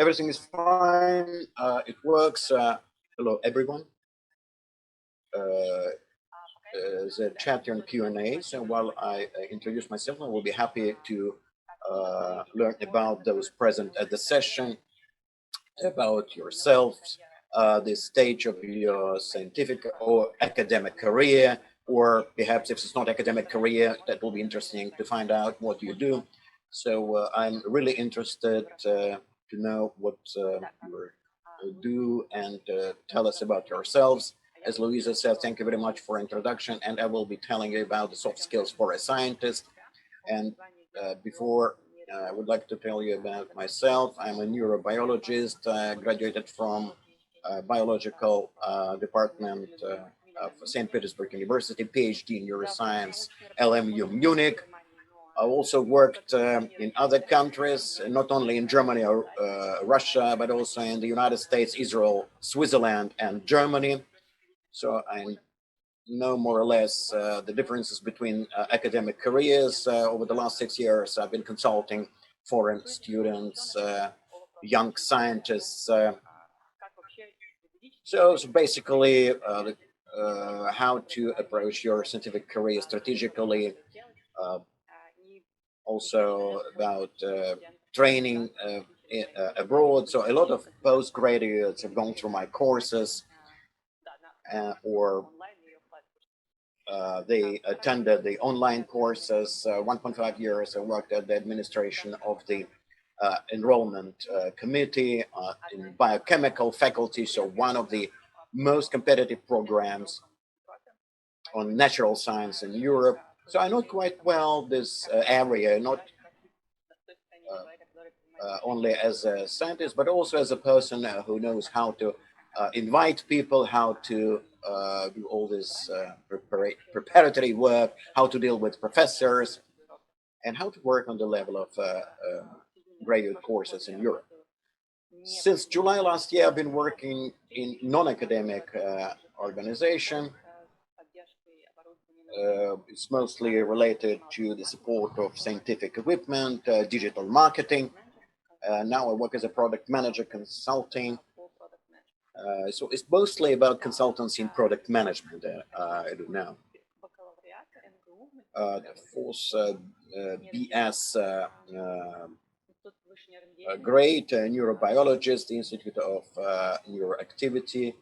Everything is fine. It works. Hello, everyone. The chat and Q&A. So while I introduce myself, I will be happy to learn about those present at the session, about yourselves, the stage of your scientific or academic career, or perhaps if it's not academic career, that will be interesting to find out what you do. So I'm really interested to know what you do and tell us about yourselves. As Louisa said, thank you very much for introduction, and I will be telling you about the soft skills for a scientist. And before I would like to tell you about myself. I'm a neurobiologist, graduated from biological department of St. Petersburg University, PhD in neuroscience, LMU Munich. I also worked in other countries, not only in Germany or Russia, but also in the United States, Israel, Switzerland, and Germany. So I know more or less the differences between academic careers. Over the last 6 years, I've been consulting foreign students, young scientists. So basically, how to approach your scientific career strategically. Also about training abroad. So a lot of postgraduates have gone through my courses or they attended the online courses. 1.5 years I worked at the administration of the enrollment committee in biochemical faculty, so one of the most competitive programs on natural science in Europe. So I know quite well this area, not only as a scientist, but also as a person who knows how to invite people, how to do all this preparatory work, how to deal with professors, and how to work on the level of graduate courses in Europe. Since July last year, I've been working in non-academic organization. It's mostly related to the support of scientific equipment, digital marketing. Now I work as a product manager consulting. So it's mostly about consultancy and product management I do now. The fourth BS great neurobiologist, Institute of Neuroactivity,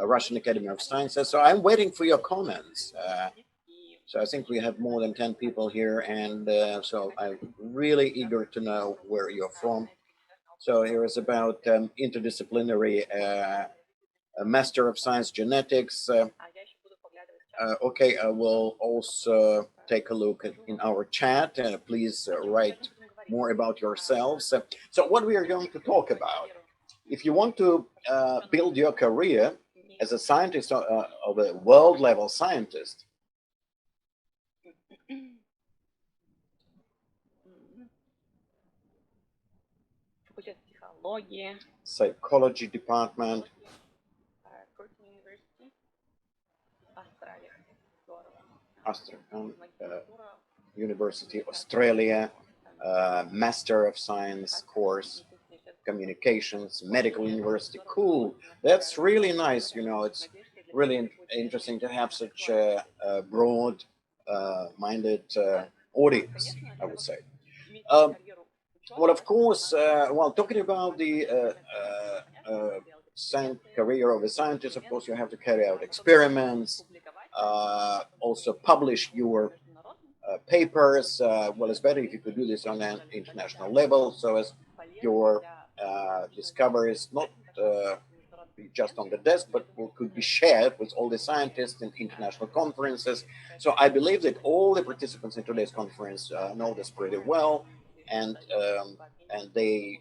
Russian Academy of Sciences. So I'm waiting for your comments. So I think we have more than 10 people here, and so I'm really eager to know where you're from. So here is about interdisciplinary Master of Science Genetics. Okay, I will also take a look in our chat. Please write more about yourselves. So what we are going to talk about, if you want to build your career as a scientist, of a world level scientist, psychology department, University Australia, Master of Science course, communications, medical university. Cool. That's really nice. You know, it's really interesting to have such a broad minded audience, I would say. Well, of course, while talking about the career of a scientist, of course, you have to carry out experiments, also publish your papers. Well, it's better if you could do this on an international level, so as your discoveries not be just on the desk, but could be shared with all the scientists in international conferences. So I believe that all the participants in today's conference know this pretty well, and they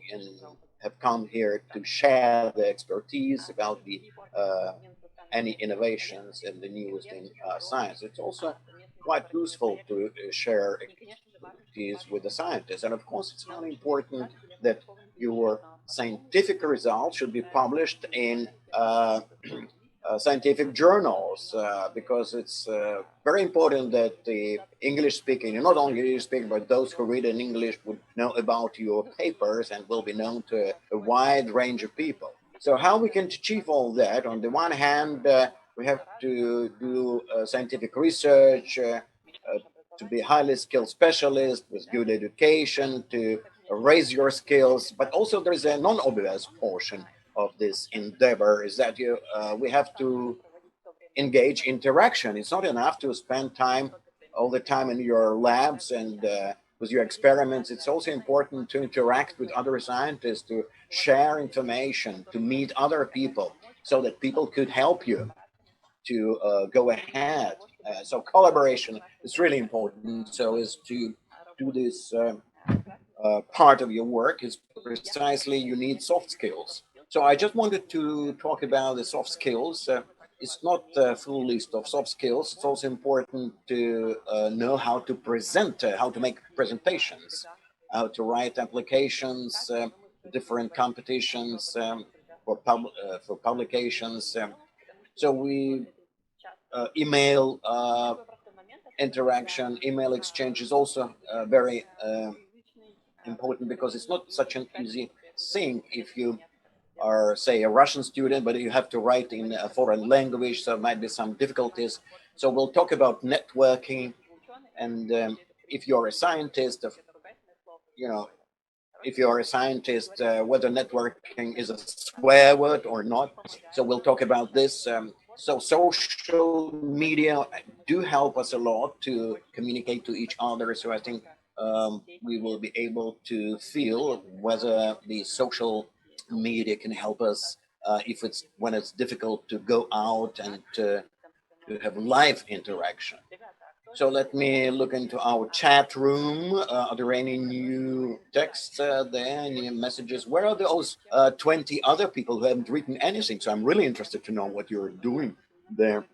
have come here to share their expertise about the any innovations and the newest in science. It's also quite useful to share expertise with the scientists. And of course, it's very important that your scientific results should be published in scientific journals, because it's very important that the English speaking, and not only English speaking, but those who read in English would know about your papers and will be known to a wide range of people. So, how we can achieve all that? On the one hand, we have to do scientific research, to be highly skilled specialist with good education, to raise your skills. But also, there is a non-obvious portion of this endeavor is that we have to engage interaction. It's not enough to spend time all the time in your labs and with your experiments. It's also important to interact with other scientists, to share information, to meet other people, so that people could help you to go ahead. So collaboration is really important. So is to do this part of your work is precisely you need soft skills. So I just wanted to talk about the soft skills. It's not a full list of soft skills. It's also important to know how to present, how to make presentations, how to write applications, different competitions for publications. So we email interaction, email exchange is also very important because it's not such an easy thing if you are, say, a Russian student, but you have to write in a foreign language, so there might be some difficulties. So we'll talk about networking, and if you're a scientist, you know, if you're a scientist, whether networking is a swear word or not. So we'll talk about this. So social media do help us a lot to communicate to each other. So I think we will be able to feel whether the social media can help us if it's when it's difficult to go out and to have live interaction. So let me look into our chat room. Are there any new texts there, any messages? Where are those 20 other people who haven't written anything? So I'm really interested to know what you're doing there.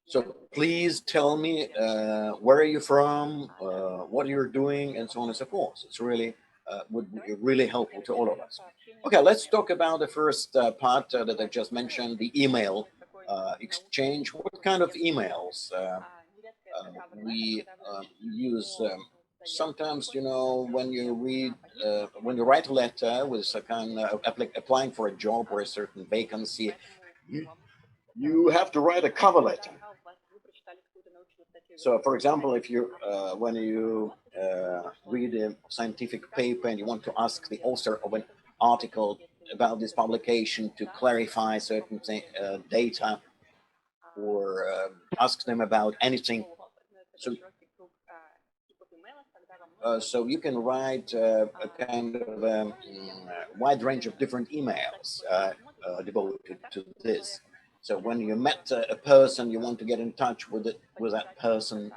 So please tell me where are you from, what you're doing, and so on and so forth. It's really would be really helpful to all of us. Okay, let's talk about the first part that I just mentioned, the email exchange. What kind of emails we use? Sometimes, when you read, when you write a letter with a kind of applying for a job or a certain vacancy, you, you have to write a cover letter. So, for example, if you when you read a scientific paper and you want to ask the author of an article about this publication to clarify certain data or ask them about anything, so so you can write a kind of wide range of different emails devoted to this. So when you met a person, you want to get in touch with that person,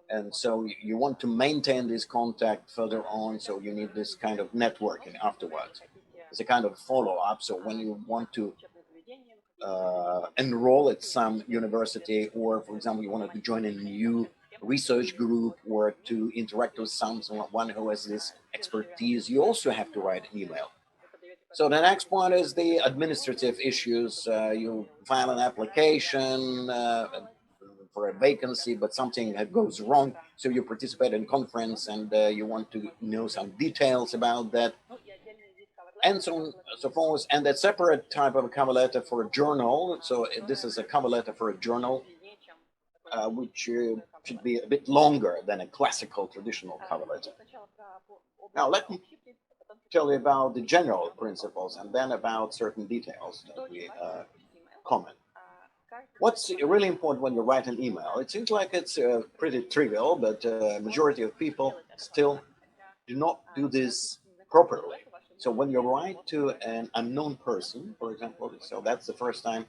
and so you want to maintain this contact further on. So you need this kind of networking afterwards. It's a kind of follow up. So when you want to enroll at some university, or for example, you wanted to join a new research group or to interact with someone who has this expertise, you also have to write an email. So the next point is the administrative issues. You file an application for a vacancy, but something goes wrong. So you participate in conference and you want to know some details about that, and so on and so forth. And a separate type of a cover letter for a journal. So this is a cover letter for a journal, which should be a bit longer than a classical traditional cover letter. Now let me tell you about the general principles and then about certain details that we comment. What's really important when you write an email? It seems like it's pretty trivial, but majority of people still do not do this properly. So when you write to an unknown person, for example, so that's the first time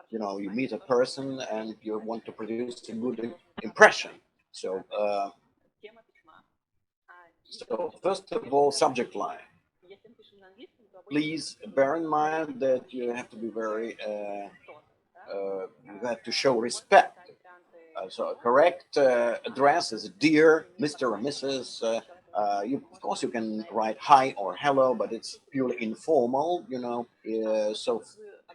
you meet a person and you want to produce a good impression. So so first of all, subject line. Please bear in mind that you have to be very, you have to show respect. So a correct address is dear Mr. or Mrs. Of course, you can write hi or hello, but it's purely informal, so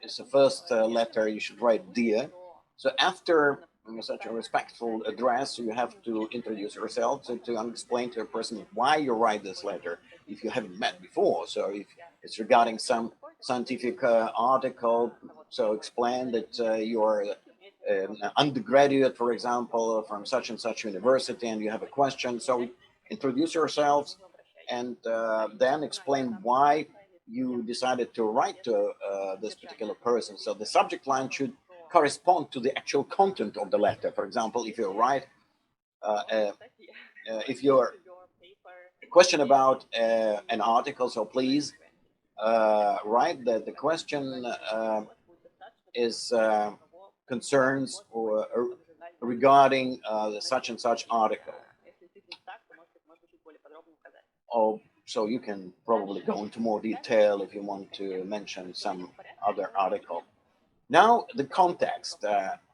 it's the first letter you should write dear. So after such a respectful address, you have to introduce yourself to explain to a person why you write this letter if you haven't met before. So if it's regarding some scientific article, so explain that you're an undergraduate, for example, from such and such university, and you have a question. So introduce yourselves and then explain why you decided to write to this particular person. So the subject line should correspond to the actual content of the letter. For example, if you write, if you're a question about an article, so please write that the question is concerns or regarding the such and such article. Oh, so you can probably go into more detail if you want to mention some other article. Now, the context.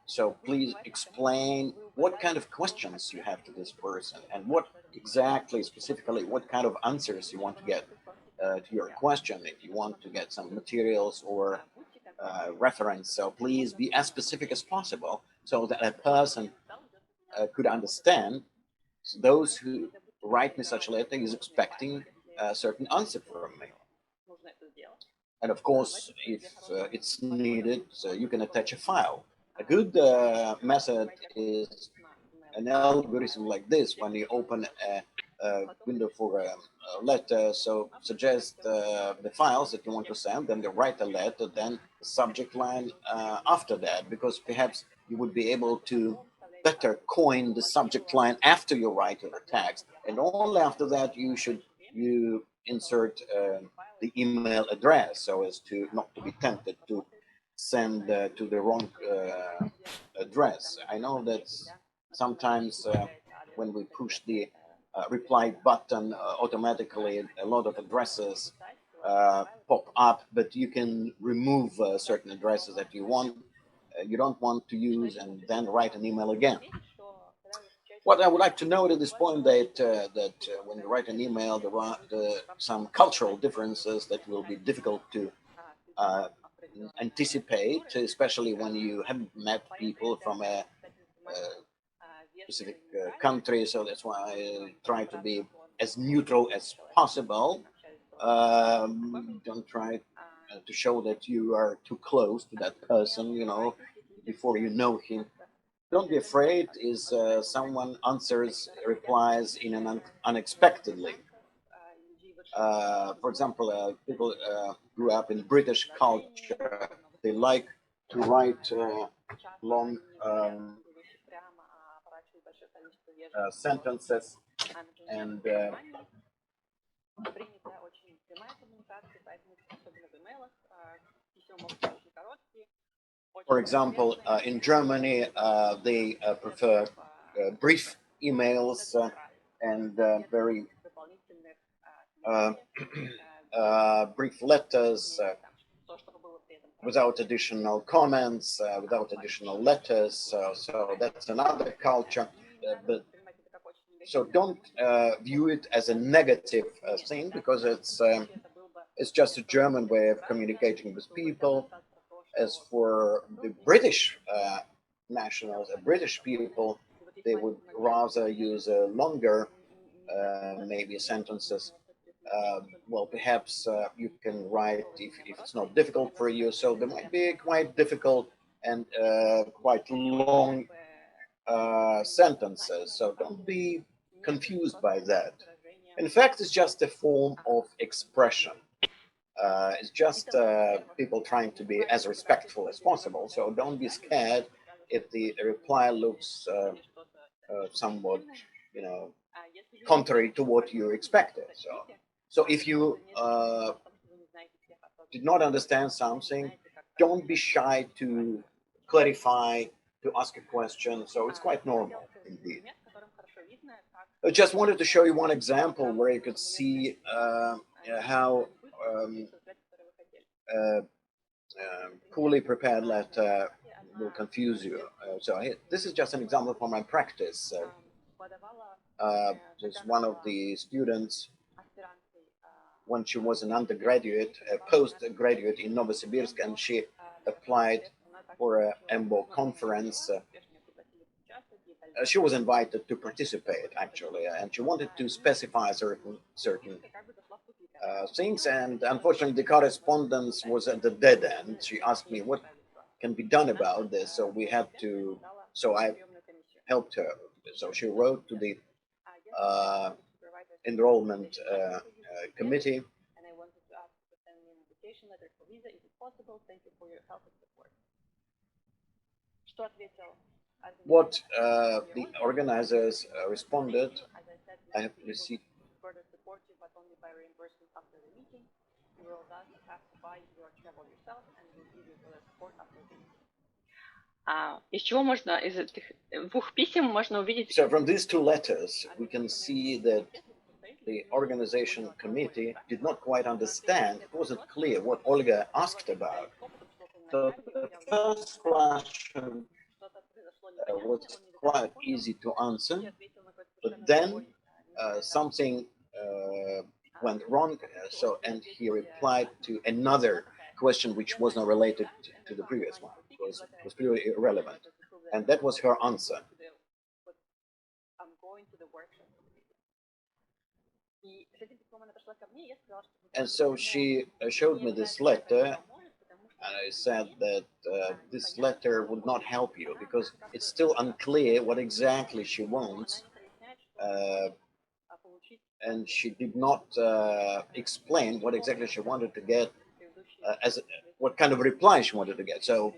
So please explain what kind of questions you have to this person and what exactly, specifically, what kind of answers you want to get to your question. If you want to get some materials or reference, so please be as specific as possible so that a person could understand. So those who write me such a letter is expecting a certain answer from me. And of course, if it's needed, so you can attach a file. A good method is an algorithm like this. When you open a window for a letter, so suggest the files that you want to send, then you write a letter, then the subject line after that, because perhaps you would be able to better coin the subject line after you write the text, and only after that you insert the email address so as to not to be tempted to send to the wrong address. I know that sometimes when we push the reply button, automatically a lot of addresses pop up, but you can remove certain addresses that you don't want to use, and then write an email again. What I would like to note at this point that when you write an email, there are some cultural differences that will be difficult to uh, anticipate, especially when you haven't met people from a specific country. So that's why I try to be as neutral as possible. Don't try to show that you are too close to that person, before you know him. Don't be afraid is someone answers, replies in an unexpectedly. For example, people grew up in British culture. They like to write long sentences and for example, in Germany, they prefer brief emails and very uh, brief letters without additional comments, without additional letters. So that's another culture. But so don't view it as a negative thing, because it's just a German way of communicating with people. As for the British nationals, British people, they would rather use longer, maybe sentences. Well, perhaps you can write if it's not difficult for you. So there might be quite difficult and quite long sentences. So don't be confused by that. In fact, it's just a form of expression. It's just people trying to be as respectful as possible. So don't be scared if the reply looks somewhat, you know, contrary to what you expected. So if you did not understand something, don't be shy to clarify, to ask a question. So it's quite normal indeed. I just wanted to show you one example where you could see how uh, poorly prepared letter will confuse you. This is just an example from my practice. was one of the students when she was an undergraduate, a postgraduate in Novosibirsk, and she applied for a EMBO conference. She was invited to participate actually, and she wanted to specify certain things. And unfortunately, the correspondence was at the dead end. She asked me what can be done about this, so we had to. So I helped her. So she wrote to the enrollment committee. What the organizers responded, I have received. Из чего можно, из этих двух писем можно увидеть... So from these two letters, we can see that the organization committee did not quite understand. It wasn't clear what Olga asked about. So the first question was quite easy to answer, but then something went wrong. And he replied to another question which was not related to the previous one. It was purely irrelevant, and that was her answer. And so she showed me this letter, and I said that this letter would not help you because it's still unclear what exactly she wants, and she did not explain what exactly she wanted to get, what kind of reply she wanted to get. So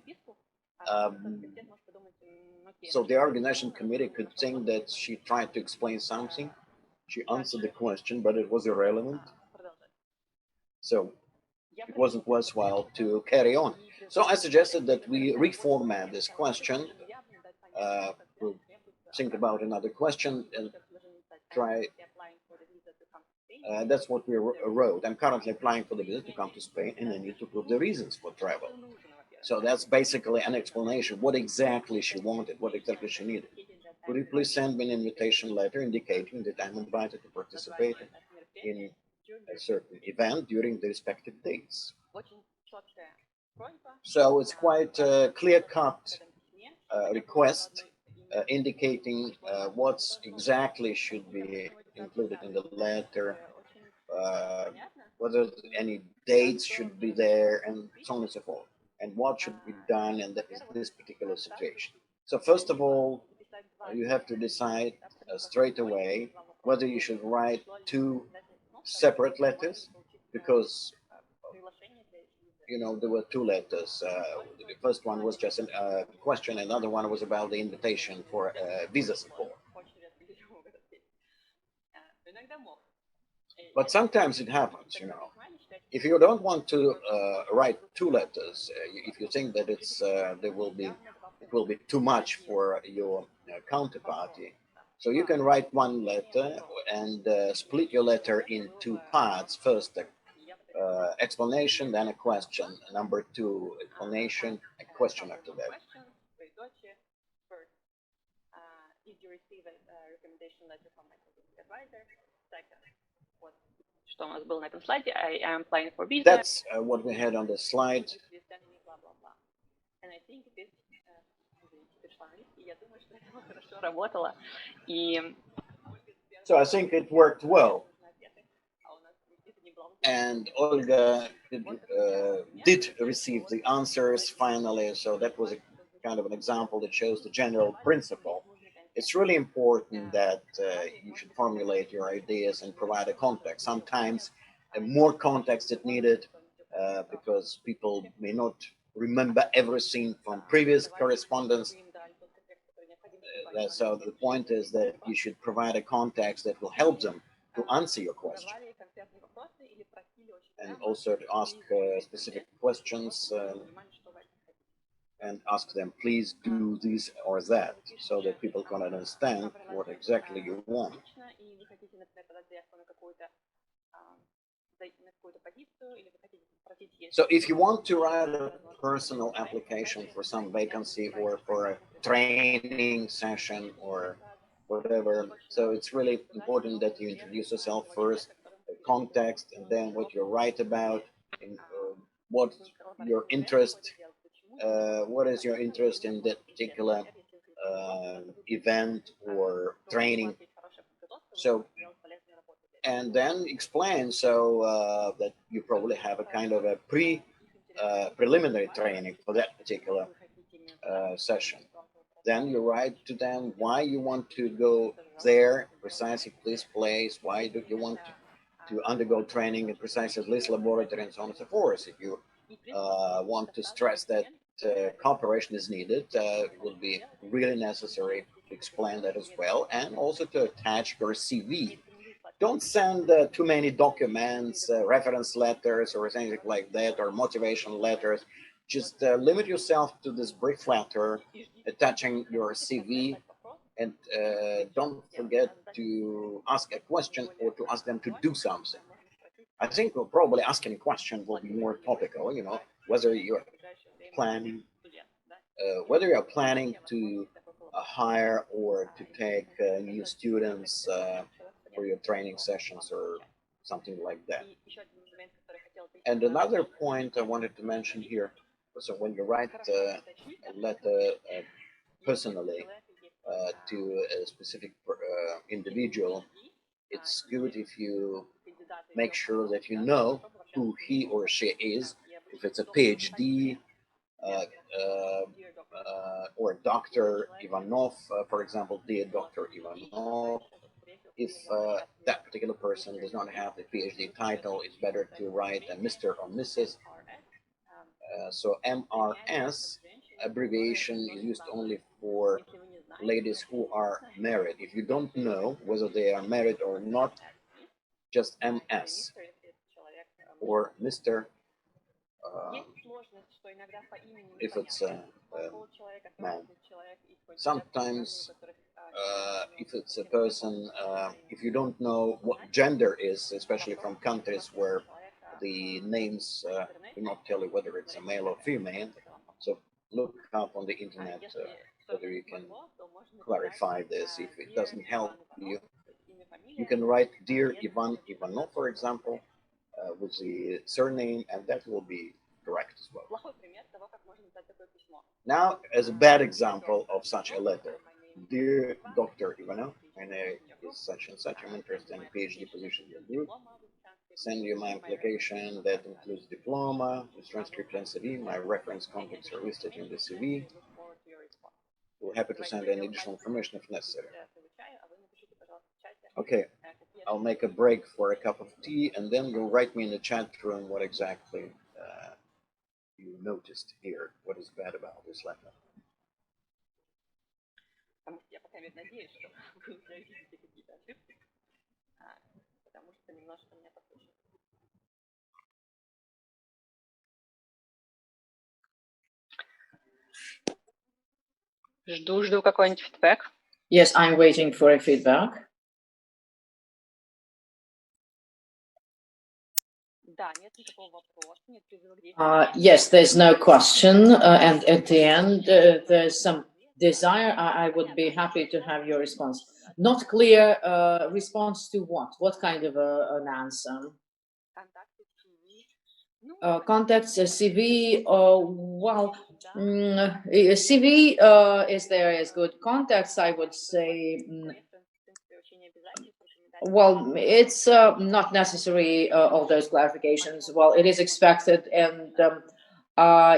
the organization committee could think that she tried to explain something. She answered the question, but it was irrelevant. So it wasn't worthwhile to carry on. So I suggested that we reformat this question, we'll think about another question and try. That's what we wrote. I'm currently applying for the visa to come to Spain, and I need to prove the reasons for travel. So that's basically an explanation what exactly she wanted, what exactly she needed. Could you please send me an invitation letter indicating that I'm invited to participate in a certain event during the respective dates? So it's quite a clear-cut request indicating what exactly should be included in the letter, whether any dates should be there, and so on and so forth, and what should be done in this particular situation. So first of all, you have to decide straight away whether you should write two separate letters, because there were two letters. The first one was just a question, another one was about the invitation for visa support. But sometimes it happens, if you don't want to write two letters, if you think that it will be too much for your counterparty, so you can write one letter and split your letter in two parts. First, explanation, then a question. Number two, explanation, a question after that. Что у нас было на этом слайде? I am applying for visa. That's what we had on the slide. So I think it worked well. And Olga did receive the answers finally, so that was a kind of an example that shows the general principle. It's really important that you should formulate your ideas and provide a context. Sometimes more context is needed because people may not remember everything from previous correspondence. So the point is that you should provide a context that will help them to answer your question, and also to ask specific questions and ask them, please do this or that, so that people can understand what exactly you want. So if you want to write a personal application for some vacancy or for a training session or whatever. So it's really important that you introduce yourself first, the context, and then what you write about, and what your interest, what is your interest in that particular event or training. So, and then explain so that you probably have a kind of a preliminary training for that particular session. Then you write to them why you want to go there, precisely this place, why do you want to undergo training in precisely this laboratory, and so on and so forth. If you want to stress that cooperation is needed, it will be really necessary to explain that as well, and also to attach your CV. Don't send too many documents, reference letters, or anything like that, or motivation letters. Just limit yourself to this brief letter attaching your CV, and don't forget to ask a question or to ask them to do something. I think we'll probably asking a question will be more topical, you know, whether you're planning, to hire or to take new students for your training sessions or something like that. And another point I wanted to mention here, so when you write a letter personally to a specific individual, it's good if you make sure that you know who he or she is. If it's a PhD or Dr. Ivanov, for example, dear Dr. Ivanov, if that particular person does not have the PhD title, it's better to write a Mr. or Mrs. So MRS abbreviation is used only for ladies who are married. If you don't know whether they are married or not, just MS or Mr. If it's a man. Sometimes if it's a person, if you don't know what gender is, especially from countries where the names do not tell you whether it's a male or female, so look up on the internet whether you can clarify this. If it doesn't help you, you can write Dear Ivan Ivanov, for example, with the surname, and that will be correct as well. Now, as a bad example of such a letter, Dear Dr. Ivanov, my name is such and such. I'm interested in a PhD position in your group. Send you my application that includes diploma, with transcript and CV. My reference contacts are listed in the CV. We're happy to send any additional information if necessary. Okay, I'll make a break for a cup of tea, and then you'll write me in the chat room what exactly you noticed here, what is bad about this letter. Жду какой-нибудь фидбэк. Yes, I'm waiting for a feedback. Yes, there's no question, and at the end there's some desire. I would be happy to have your response. Not clear response to what? What kind of an answer? Contacts, CV, well, CV is there as good contacts, I would say. Well, it's not necessary, all those clarifications. Well, it is expected, and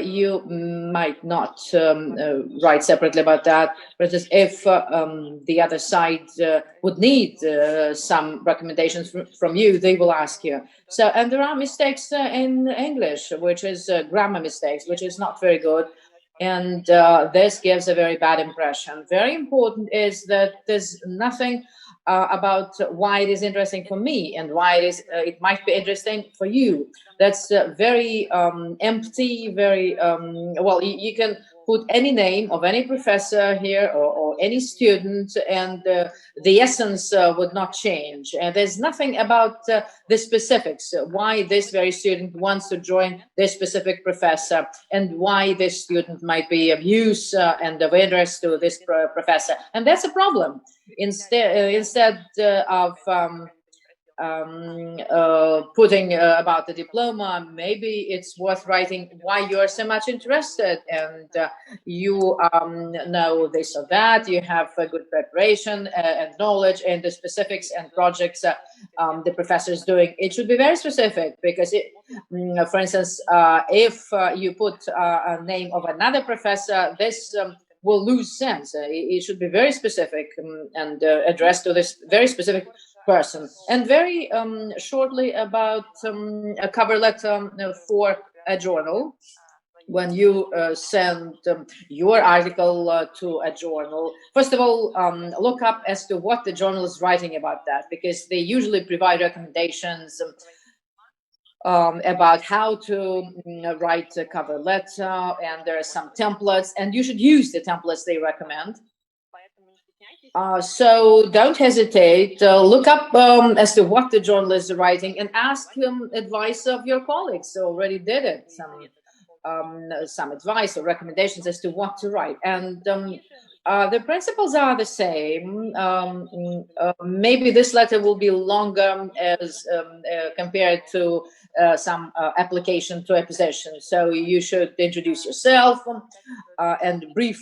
you might not write separately about that. But if the other side would need some recommendations from you, they will ask you. So, and there are mistakes in English, which is grammar mistakes, which is not very good. And this gives a very bad impression. Very important is that there's nothing about why it is interesting for me and why it might be interesting for you. That's very empty, very well, you can put any name of any professor here or any student, and the essence would not change. And there's nothing about the specifics, why this very student wants to join this specific professor, and why this student might be of use and of interest to this professor. And that's a problem. Instead of putting about the diploma, maybe it's worth writing why you're so much interested, and you know this or that, you have a good preparation and knowledge in the specifics and projects the professor is doing. It should be very specific, because for instance, if you put a name of another professor, this will lose sense. It should be very specific and addressed to this very specific person. And very shortly about a cover letter for a journal. When you send your article to a journal, first of all, look up as to what the journal is writing about that, because they usually provide recommendations about how to write a cover letter, and there are some templates, and you should use the templates they recommend. So don't hesitate. Look up as to what the journal is writing, and ask advice of your colleagues who already did it. Some advice or recommendations as to what to write. And the principles are the same. Maybe this letter will be longer as compared to some application to a position. So you should introduce yourself and brief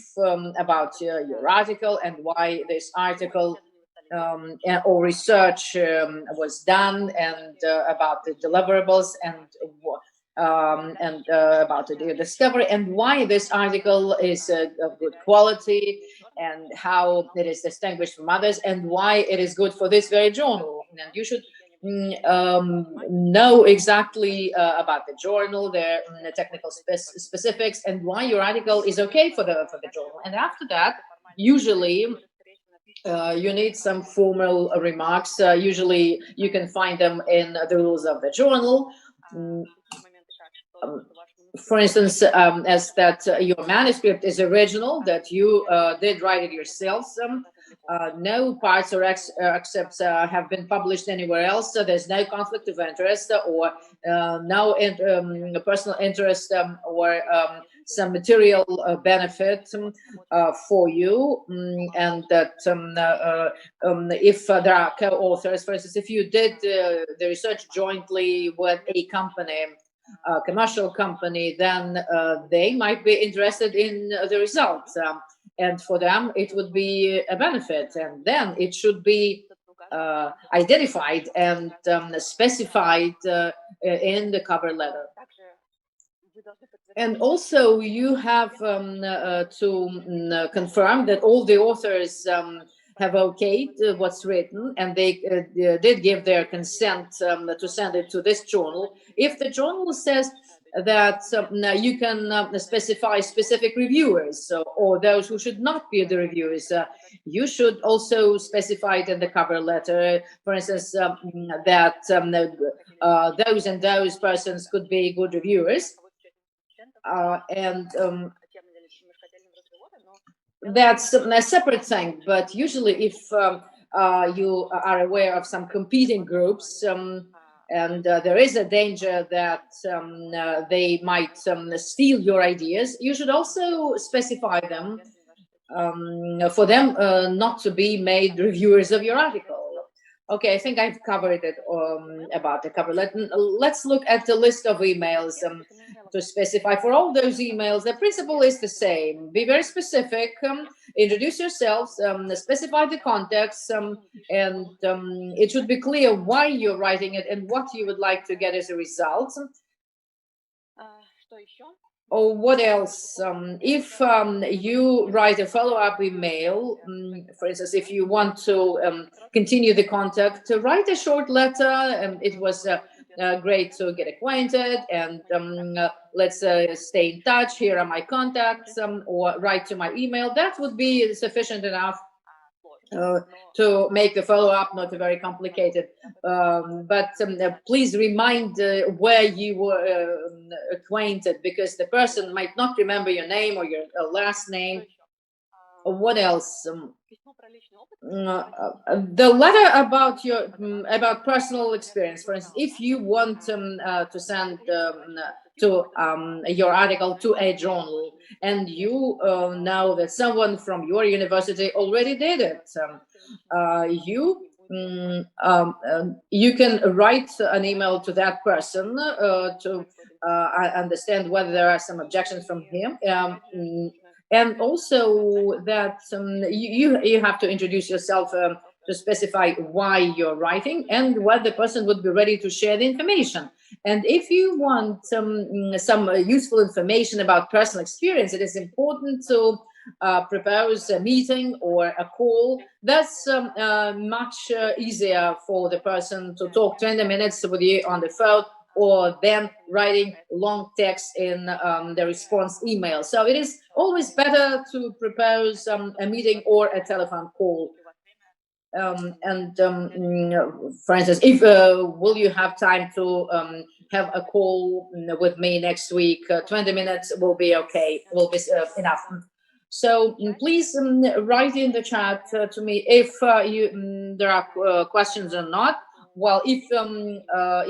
about your article, and why this article or research was done, and about the deliverables, and about the discovery, and why this article is of good quality, and how it is distinguished from others, and why it is good for this very journal. And you should know exactly about the journal, their technical specifics, and why your article is okay for the journal. And after that, usually you need some formal remarks. Usually you can find them in the rules of the journal. For instance, as that your manuscript is original, that you did write it yourself. No parts or excerpts have been published anywhere else, so there's no conflict of interest, or no personal interest, or some material benefit for you. And that if there are co-authors, for instance, if you did the research jointly with a company, commercial company, then they might be interested in the results, and for them it would be a benefit, and then it should be identified and specified in the cover letter. And also you have to confirm that all the authors have okayed what's written, and they did give their consent to send it to this journal. If the journal says that you can specify specific reviewers, or those who should not be the reviewers, you should also specify it in the cover letter. For instance, that those and those persons could be good reviewers. And that's a separate thing. But usually if you are aware of some competing groups, and there is a danger that they might steal your ideas, you should also specify them for them not to be made reviewers of your article. Okay, I think I've covered it about the cover letter. Let's look at the list of emails to specify. For all those emails, the principle is the same. Be very specific, introduce yourselves, specify the context, and it should be clear why you're writing it and what you would like to get as a result. Or what else? If you write a follow-up email, for instance, if you want to continue the contact, write a short letter. It was great to get acquainted, and let's stay in touch. Here are my contacts, or write to my email. That would be sufficient enough to make the follow-up not very complicated. But please remind where you were acquainted, because the person might not remember your name or your last name. What else? The letter about your about personal experience. For instance, if you want to send to your article to a journal, and you know that someone from your university already did it, you can write an email to that person to understand whether there are some objections from him. And also that you have to introduce yourself to specify why you're writing and what the person would be ready to share the information. And if you want some useful information about personal experience, it is important to propose a meeting or a call. That's much easier for the person to talk 20 minutes with you on the phone, or then writing long text in the response email. So it is always better to propose a meeting or a telephone call. For instance, if will you have time to have a call with me next week? 20 minutes will be okay, will be enough. So please write in the chat to me if there are questions or not. Well, if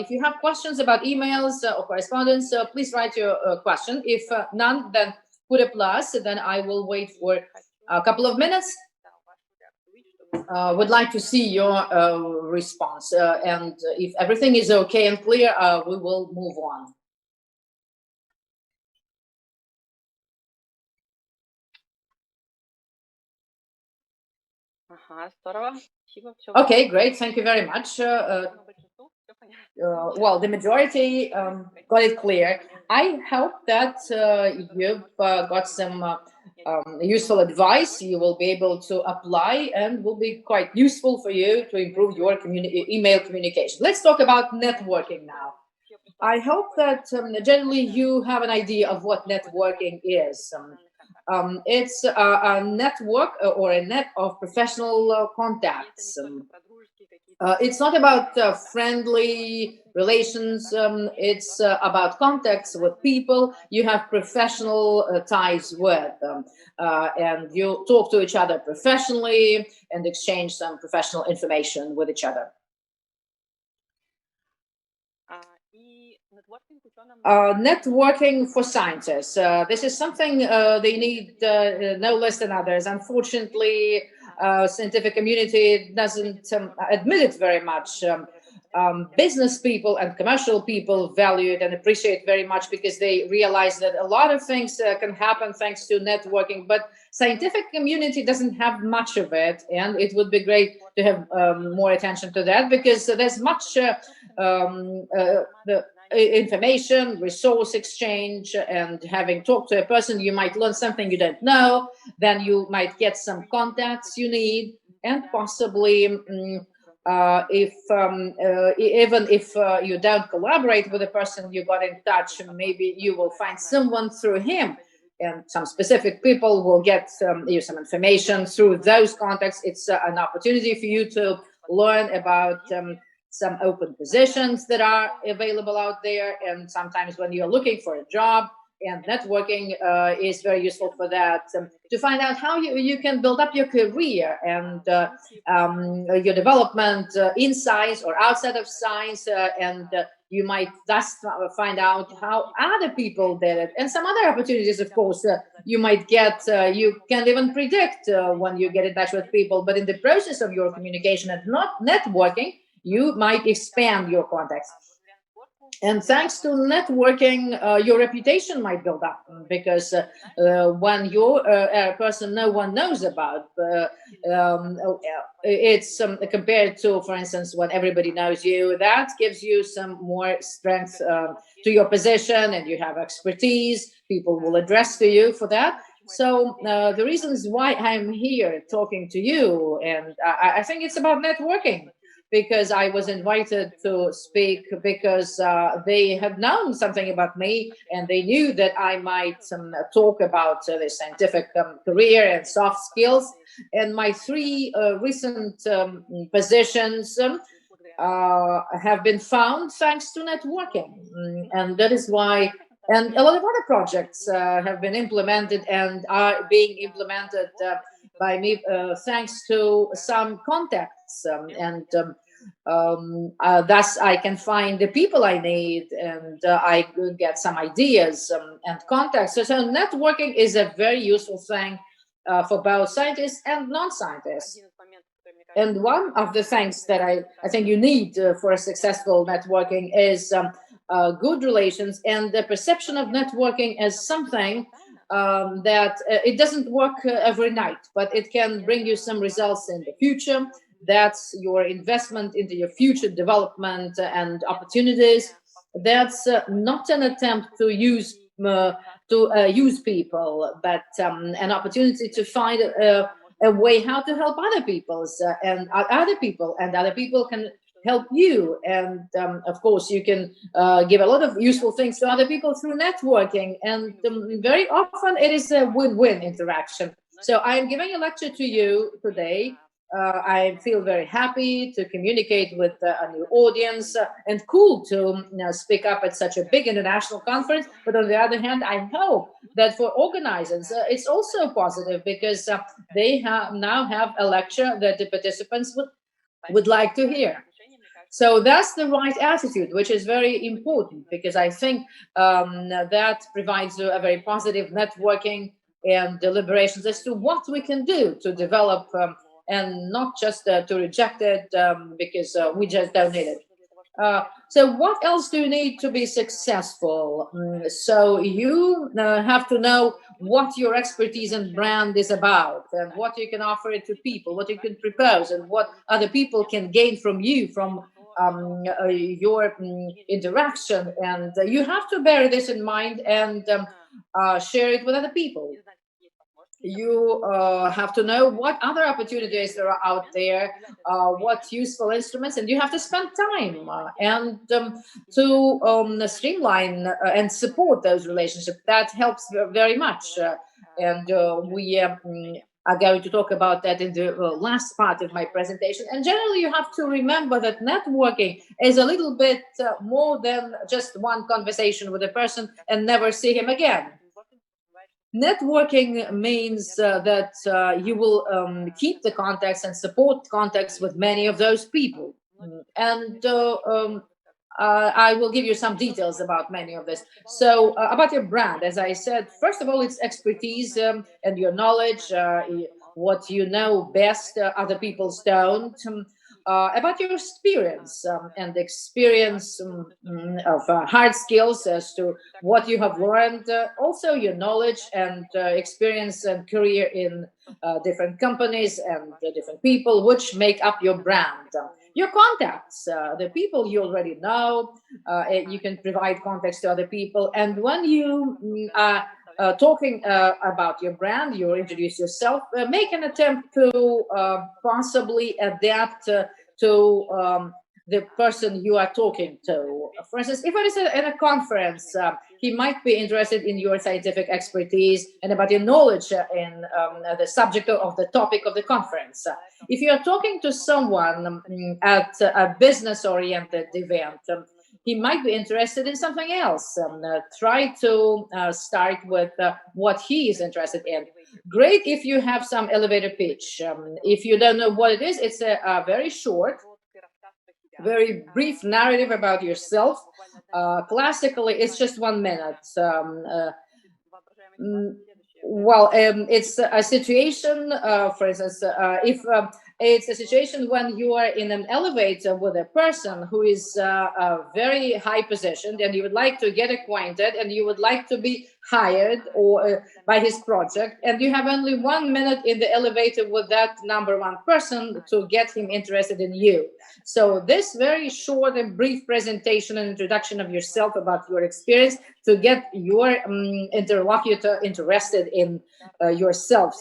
you have questions about emails or correspondence, please write your question. If none, then put a plus. Then I will wait for a couple of minutes. Would like to see your response. And if everything is okay and clear, we will move on. Okay, great. Thank you very much. Well, the majority got it clear. I hope that you've got some useful advice you will be able to apply and will be quite useful for you to improve your email communication. Let's talk about networking now. I hope that generally you have an idea of what networking is. It's a network or a net of professional contacts. It's not about friendly relations. It's about contacts with people you have professional ties with, and you talk to each other professionally and exchange some professional information with each other. Networking for scientists. This is something they need no less than others. Unfortunately, scientific community doesn't admit it very much. Business people and commercial people value it and appreciate it very much because they realize that a lot of things can happen thanks to networking, but scientific community doesn't have much of it, and it would be great to have more attention to that, because there's much the information, resource exchange, and having talked to a person, you might learn something you don't know, then you might get some contacts you need, and possibly even if you don't collaborate with the person you got in touch, maybe you will find someone through him, and some specific people will get you some information through those contacts. It's an opportunity for you to learn about some open positions that are available out there, and sometimes when you're looking for a job, and networking is very useful for that, to find out how you can build up your career and your development in science or outside of science, and you might thus find out how other people did it, and some other opportunities, of course, you might get. You can't even predict when you get in touch with people, but in the process of your communication and not networking, you might expand your contacts. And thanks to networking, your reputation might build up, because when you're a person no one knows about, it's compared to, for instance, when everybody knows you, that gives you some more strength to your position, and you have expertise. People will address to you for that. So the reasons why I'm here talking to you, and I think it's about networking. because I was invited to speak because they had known something about me, and they knew that I might talk about the scientific career and soft skills. And my three recent positions have been found thanks to networking. And that is why, and a lot of other projects have been implemented and are being implemented by me thanks to some contacts. Thus I can find the people I need, and I could get some ideas and contacts. So networking is a very useful thing for both scientists and non-scientists. And one of the things that I think you need for a successful networking is good relations, and the perception of networking as something that it doesn't work every night, but it can bring you some results in the future. That's your investment into your future development and opportunities. That's not an attempt to use people, but an opportunity to find a way how to help other people's and other people, and other people can help you. And of course, you can give a lot of useful things to other people through networking. And very often it is a win-win interaction. So I'm giving a lecture to you today. I feel very happy to communicate with a new audience, and cool to speak up at such a big international conference. But on the other hand, I hope that for organizers, it's also positive, because they now have a lecture that the participants would like to hear. So that's the right attitude, which is very important, because I think that provides a very positive networking and deliberations as to what we can do to develop and not just to reject it because we just don't need it. So what else do you need to be successful? So you have to know what your expertise and brand is about, and what you can offer it to people, what you can propose, and what other people can gain from you, from your interaction. And you have to bear this in mind and share it with other people. You have to know what other opportunities there are out there, what useful instruments, and you have to spend time and to streamline and support those relationships. That helps very much. And we are going to talk about that in the last part of my presentation. And generally, you have to remember that networking is a little bit more than just one conversation with a person and never see him again. Networking means that you will keep the contacts and support contacts with many of those people. And I will give you some details about many of this. So about your brand, as I said, first of all, it's expertise and your knowledge, what you know best, other people don't. About your experience and experience of hard skills as to what you have learned, also your knowledge and experience and career in different companies and different people, which make up your brand. Your contacts, the people you already know, you can provide contacts to other people. And when you are talking about your brand, you introduce yourself, make an attempt to possibly adapt to the person you are talking to. For instance, if it is at a conference, he might be interested in your scientific expertise and about your knowledge in the subject of the topic of the conference. If you are talking to someone at a business-oriented event, he might be interested in something else. Try to start with what he is interested in. Great if you have some elevator pitch. If you don't know what it is, it's a very short, very brief narrative about yourself. Classically, it's just 1 minute. It's a situation, for instance, if it's a situation when you are in an elevator with a person who is very high positioned, and you would like to get acquainted, and you would like to be hired or by his project, and you have only 1 minute in the elevator with that number one person to get him interested in you. So this very short and brief presentation and introduction of yourself, about your experience, to get your interlocutor interested in yourself.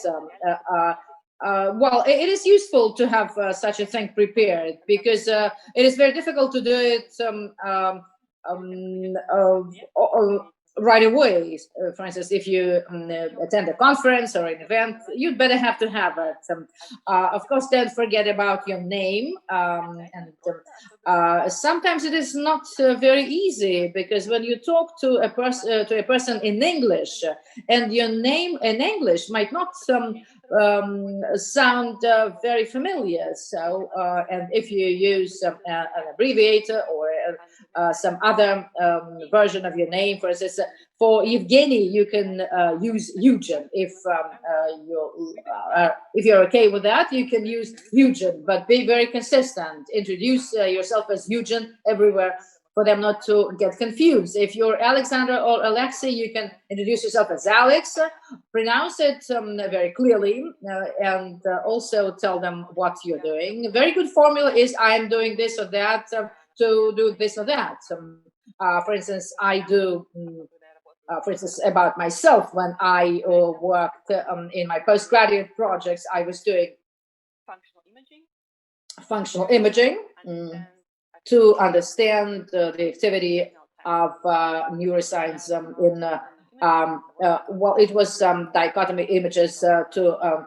well, it is useful to have such a thing prepared, because it is very difficult to do it um, right away. For instance, if you attend a conference or an event, you'd better have to have it. Of course, don't forget about your name. And sometimes it is not very easy, because when you talk to a person in English, and your name in English might not sound very familiar. So, and if you use an abbreviator or some other version of your name, for instance, for Evgeny, you can use Eugen. If you're okay with that, you can use Eugen, but be very consistent. Introduce yourself as Eugen everywhere, for them not to get confused. If you're Alexander or Alexei, you can introduce yourself as Alex, pronounce it very clearly, and also tell them what you're doing. A very good formula is, I am doing this or that to do this or that. For instance, I do, for instance, about myself, when I worked in my postgraduate projects, I was doing functional imaging. To understand the activity of neuroscience in, well, it was dichotomy images to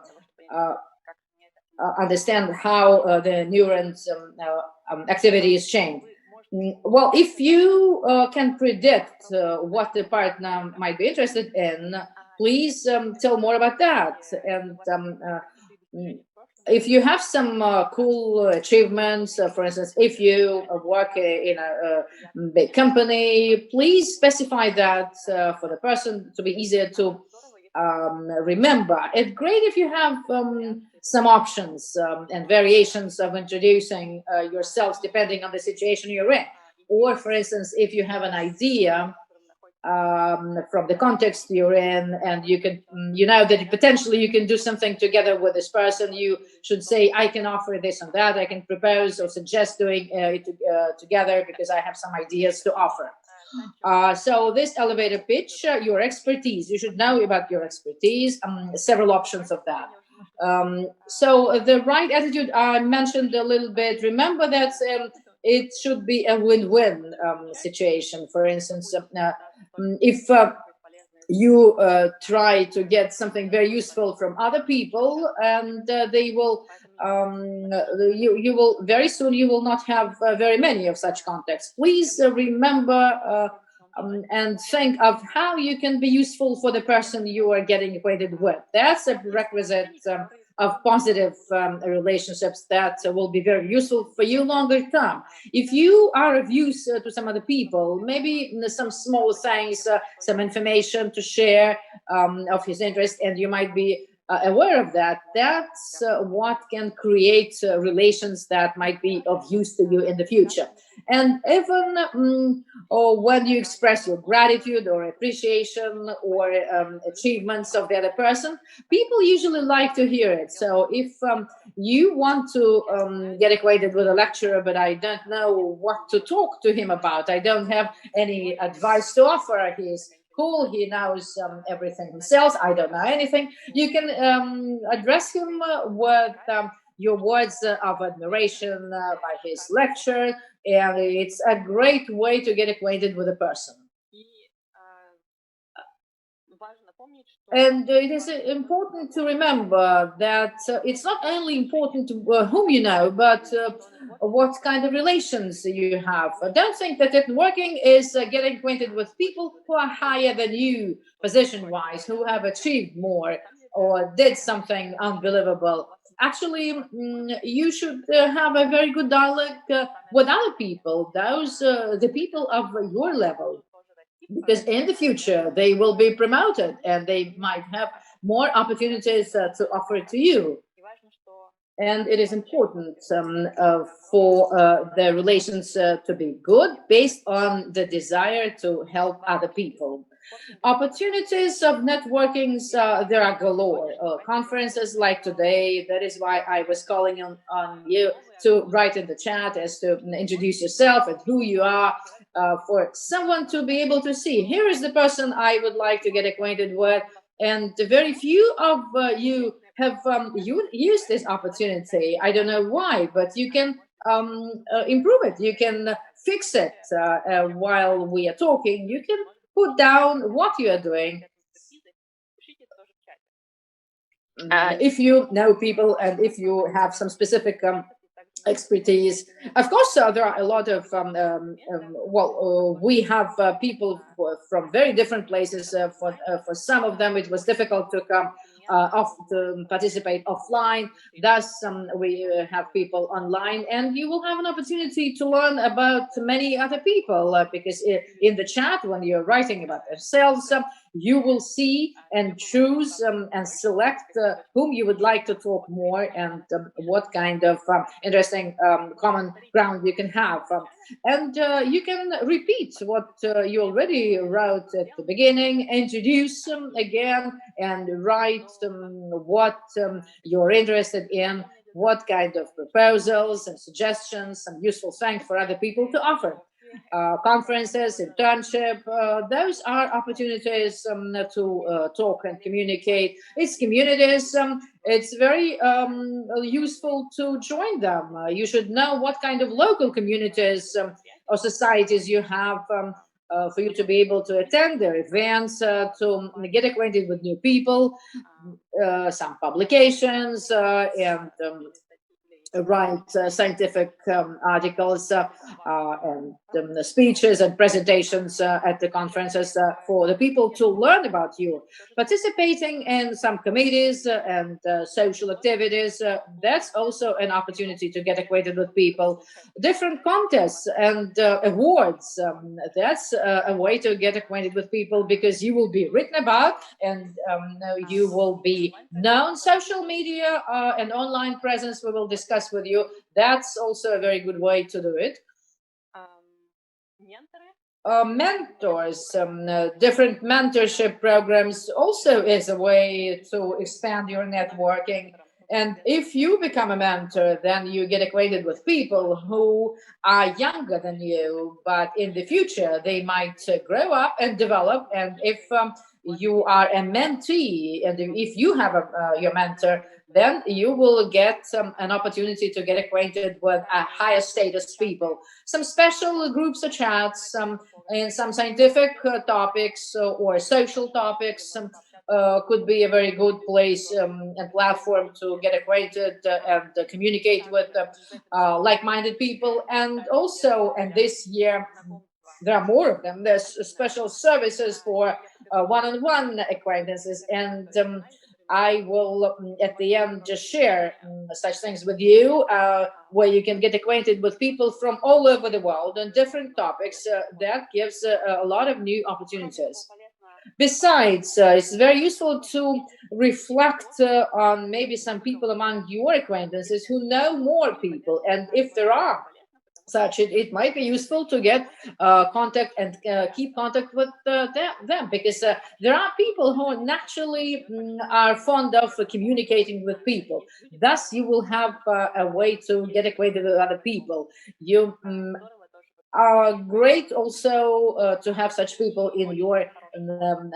understand how the neurons activity is changed. Well, if you can predict what the partner might be interested in, please tell more about that. And if you have some cool achievements, for instance, if you work in a big company, please specify that for the person to be easier to remember. It's great if you have some options and variations of introducing yourselves depending on the situation you're in. Or, for instance, if you have an idea from the context you're in, and you can, you know that potentially you can do something together with this person, you should say, I can offer this and that, I can propose or suggest doing it together, because I have some ideas to offer. So this elevator pitch, your expertise, you should know about your expertise, several options of that. So the right attitude, I mentioned a little bit. Remember that it should be a win-win situation. For instance, if you try to get something very useful from other people, and they will, you will very soon, you will not have very many of such contacts. Please remember and think of how you can be useful for the person you are getting acquainted with. That's a prerequisite of positive relationships that will be very useful for you longer term. If you are of use to some other people, maybe some small things, some information to share of his interest, and you might be aware of that, that's what can create relations that might be of use to you in the future. And even or when you express your gratitude or appreciation or achievements of the other person, people usually like to hear it. So if you want to get acquainted with a lecturer, but I don't know what to talk to him about, I don't have any advice to offer, he's cool, he knows everything himself, I don't know anything, you can address him with your words of admiration by his lecture, and it's a great way to get acquainted with a person. And it is important to remember that it's not only important to whom you know, but what kind of relations you have. Don't think that networking is getting acquainted with people who are higher than you position-wise, who have achieved more or did something unbelievable. Actually, you should have a very good dialogue with other people, those the people of your level, because in the future they will be promoted and they might have more opportunities to offer to you. And it is important for the relations to be good based on the desire to help other people. Opportunities of networkings, there are galore. Conferences like today, that is why I was calling on you to write in the chat as to introduce yourself and who you are, for someone to be able to see, here is the person I would like to get acquainted with. And very few of you have used this opportunity. I don't know why, but you can improve it. You can fix it while we are talking. You can put down what you are doing. If you know people and if you have some specific expertise. Of course, there are a lot of we have people from very different places. For some of them, it was difficult to come to participate offline. Thus, we have people online, and you will have an opportunity to learn about many other people because in the chat, when you're writing about yourselves, you will see and choose and select whom you would like to talk more and what kind of interesting common ground you can have. And you can repeat what you already wrote at the beginning, introduce again, and write what you're interested in, what kind of proposals and suggestions and useful things for other people to offer. Conferences, internship, those are opportunities to talk and communicate. It's communities. It's very useful to join them. You should know what kind of local communities or societies you have for you to be able to attend their events, to get acquainted with new people, some publications, and write scientific articles and speeches and presentations at the conferences for the people to learn about you. Participating in some committees and social activities, that's also an opportunity to get acquainted with people. Different contests and awards, that's a way to get acquainted with people because you will be written about and you will be known. Social media and online presence, we will discuss with you. That's also a very good way to do it. Mentors, different mentorship programs also is a way to expand your networking. And if you become a mentor, then you get acquainted with people who are younger than you, but in the future they might grow up and develop. And if you are a mentee, and if you have your mentor, then you will get an opportunity to get acquainted with higher status people. Some special groups or chats in some scientific topics or social topics could be a very good place and platform to get acquainted and communicate with like-minded people. And also, and this year, there are more of them. There's special services for one-on-one acquaintances, and I will at the end just share such things with you where you can get acquainted with people from all over the world on different topics. That gives a lot of new opportunities. Besides, it's very useful to reflect on maybe some people among your acquaintances who know more people, and if there are such, it might be useful to get contact and keep contact with them because there are people who naturally are fond of communicating with people. Thus, you will have a way to get acquainted with other people. You are great also to have such people in your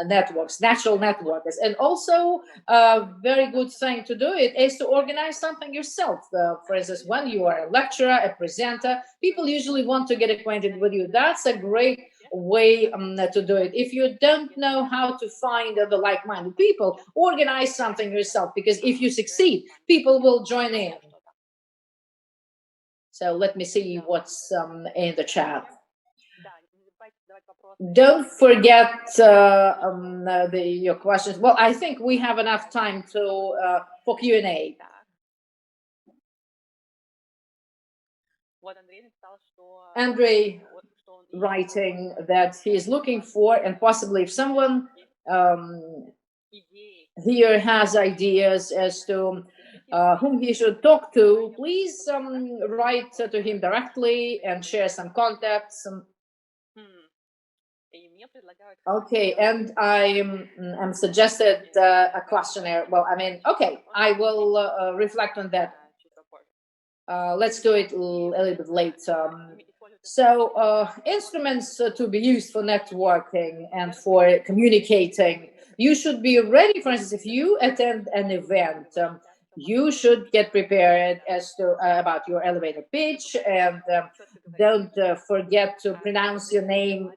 networks, natural networks. And also a very good thing to do it is to organize something yourself. For instance, when you are a lecturer, a presenter, people usually want to get acquainted with you. That's a great way to do it. If you don't know how to find the like-minded people, organize something yourself, because if you succeed, people will join in. So let me see what's in the chat. Don't forget your questions. Well, I think we have enough time to for Q&A. Andrei writing that he is looking for, and possibly if someone here has ideas as to whom he should talk to, please write to him directly and share some contacts. Okay, and I am suggested a questionnaire. Well, I mean, okay, I will reflect on that. Let's do it a little bit late. So instruments to be used for networking and for communicating. You should be ready. For instance, if you attend an event, you should get prepared as to about your elevator pitch, and don't forget to pronounce your name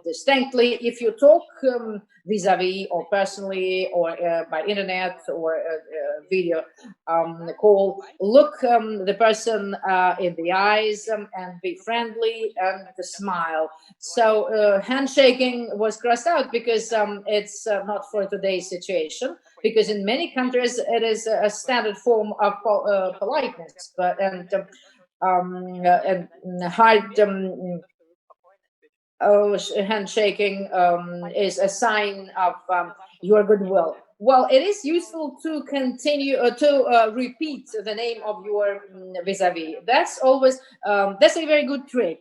distinctly. If you talk vis-a-vis or personally or by internet or video call, look the person in the eyes and be friendly and smile. So handshaking was crossed out because it's not for today's situation, because in many countries it is a standard form of politeness, but and hard handshaking is a sign of your goodwill. Well, it is useful to continue to repeat the name of your vis-a-vis. That's always that's a very good trick.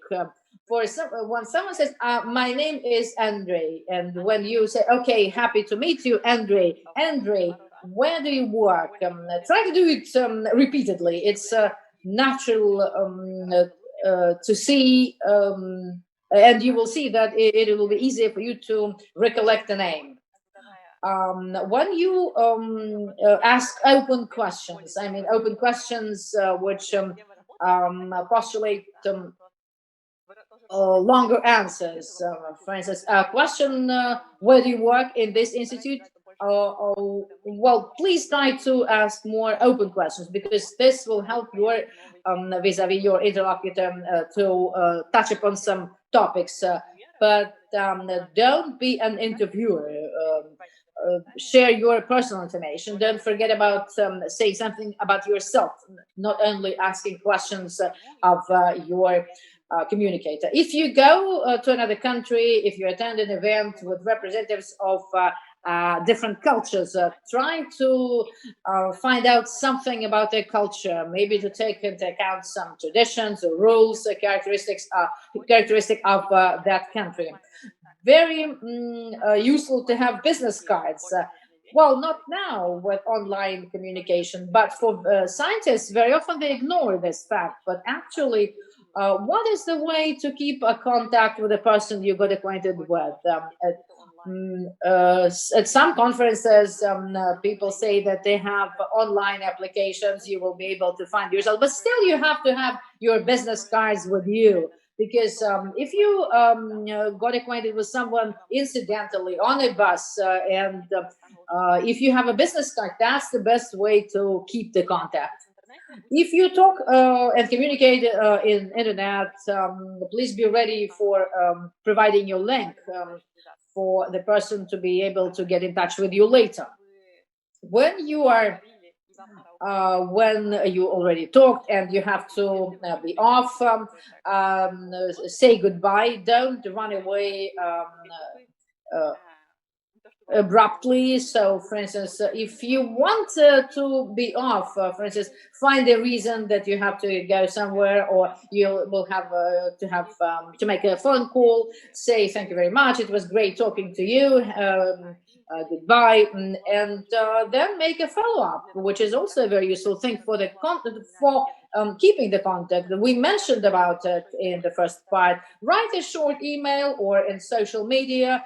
For some, when someone says, "My name is Andre," and when you say, "Okay, happy to meet you, Andre," Andre, where do you work? Try to do it repeatedly. It's natural to see. And you will see that it will be easier for you to recollect the name. When you ask open questions, I mean open questions which postulate longer answers. For instance, a question, where do you work in this institute? Well, please try to ask more open questions, because this will help your vis-a-vis your interlocutor to touch upon some topics. But don't be an interviewer. Share your personal information. Don't forget about saying something about yourself, not only asking questions of your communicator. If you go to another country, if you attend an event with representatives of different cultures, try to find out something about their culture, maybe to take into account some traditions or rules, characteristic of that country. Very useful to have business cards. Well, not now with online communication, but for scientists, very often they ignore this fact. But actually, what is the way to keep a contact with the person you got acquainted with? At some conferences, people say that they have online applications. You will be able to find yourself, but still, you have to have your business cards with you. Because if you got acquainted with someone incidentally on a bus, and if you have a business card, that's the best way to keep the contact. If you talk and communicate in internet, please be ready for providing your link for the person to be able to get in touch with you later. When you are when you already talked and you have to be off, say goodbye. Don't run away abruptly. So, for instance, if you want to be off, for instance, find a reason that you have to go somewhere, or you will have to make a phone call. Say thank you very much. It was great talking to you. Goodbye, and then make a follow-up, which is also a very useful thing for the content, for keeping the contact. We mentioned about it in the first part. Write a short email or in social media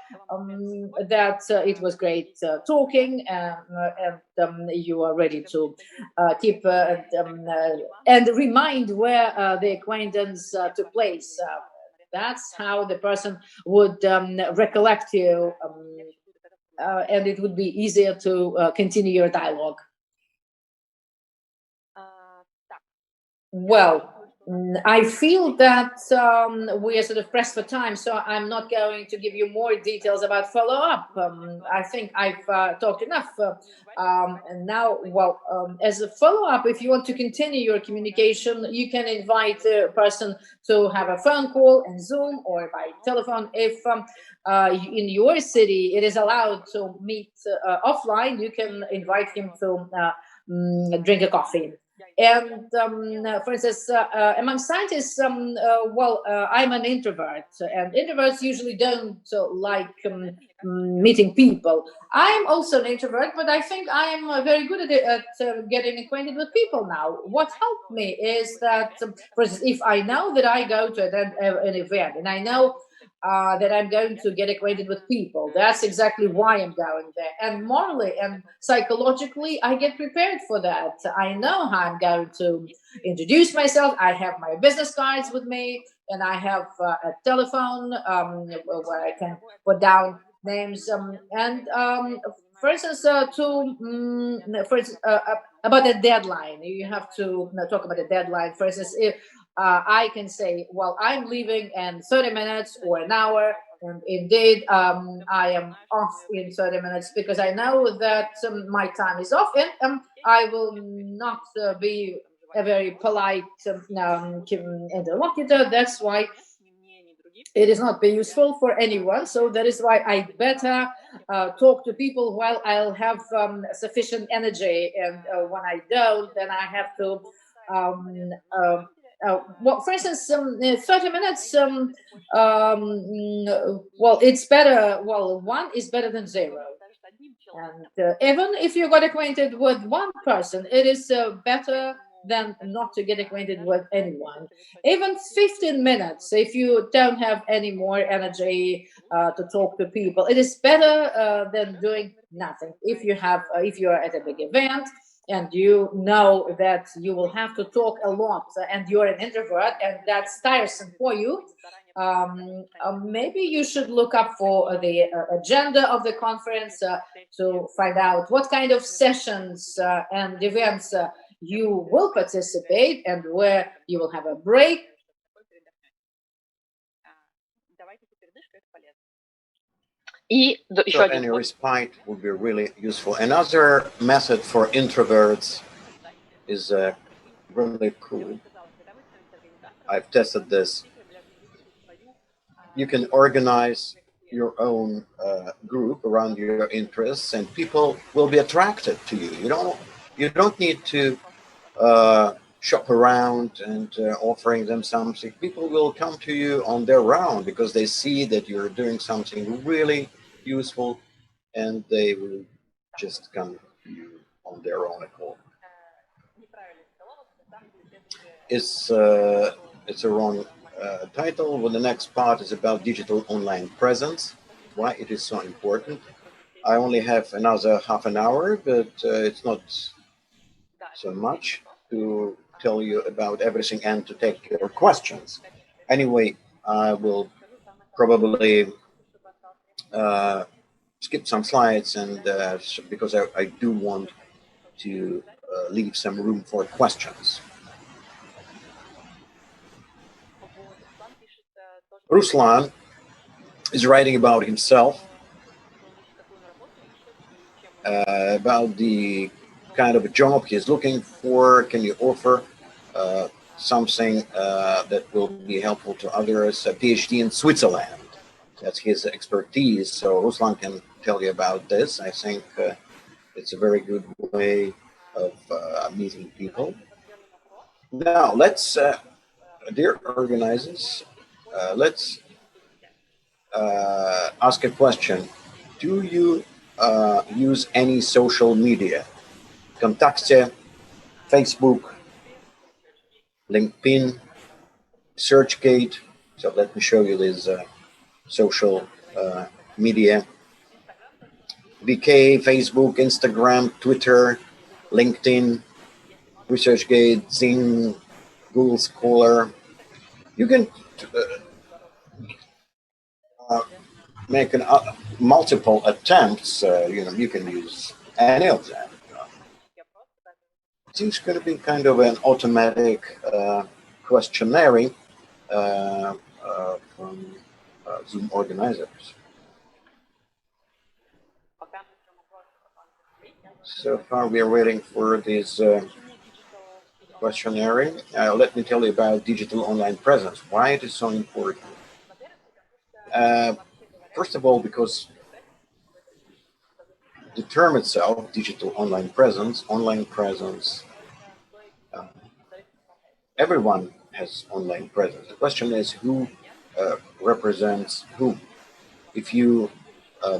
that it was great talking, and you are ready to keep and remind where the acquaintance took place. That's how the person would recollect you. And it would be easier to continue your dialogue. Well, I feel that we are sort of pressed for time, so I'm not going to give you more details about follow-up. I think I've talked enough. And now, well, as a follow-up, if you want to continue your communication, you can invite a person to have a phone call in Zoom or by telephone. If in your city it is allowed to meet offline, you can invite him to drink a coffee. And for instance, among scientists, I'm an introvert, and introverts usually don't like meeting people. I'm also an introvert, but I think I'm very good at getting acquainted with people now. What helped me is that, for instance, if I know that I go to an event and I know that I'm going to get acquainted with people. That's exactly why I'm going there. And morally and psychologically, I get prepared for that. I know how I'm going to introduce myself. I have my business cards with me, and I have a telephone where I can put down names. For instance, about a deadline, you have to talk about a deadline. For instance, if I can say, well, I'm leaving in 30 minutes or an hour. And indeed, I am off in 30 minutes because I know that my time is off, and I will not be a very polite interlocutor. That's why it is not be useful for anyone. So that is why I better talk to people while I'll have sufficient energy. And when I don't, then I have to well, for instance, 30 minutes, it's better. Well, one is better than zero. And even if you got acquainted with one person, it is better than not to get acquainted with anyone. Even 15 minutes, if you don't have any more energy to talk to people, it is better than doing nothing. If you are at a big event, and you know that you will have to talk a lot, and you're an introvert, and that's tiresome for you, maybe you should look up for the agenda of the conference to find out what kind of sessions and events you will participate, and where you will have a break. Еще So один any способ. respite would be really useful. Another method for introverts is really cool. I've tested this. You can organize your own group around your interests, and people will be attracted to you. You don't need to shop around and offering them something. People will come to you on their own because they see that you're doing something really useful, and they will just come to you on their own accord. It's a wrong title. Well, the next part is about digital online presence, why it is so important. I only have another half an hour, but it's not so much to tell you about everything and to take your questions. Anyway, I will probably skip some slides, and because I do want to leave some room for questions. Ruslan is writing about himself, about the kind of a job he's looking for. Can you offer something that will be helpful to others? A PhD in Switzerland. That's his expertise. So Ruslan can tell you about this. I think it's a very good way of meeting people. Now, let's, dear organizers, let's ask a question. Do you use any social media? Contacte, Facebook, LinkedIn, SearchGate. So let me show you this social media. VK, Facebook, Instagram, Twitter, LinkedIn, ResearchGate, Zing, Google Scholar. You can make multiple attempts. You can use any of them. It's going to be kind of an automatic questionnaire from Zoom organizers. So far, we are waiting for this questionnaire. Let me tell you about digital online presence, why it is so important. First of all, because the term itself, digital online presence everyone has online presence. The question is who represents whom. If you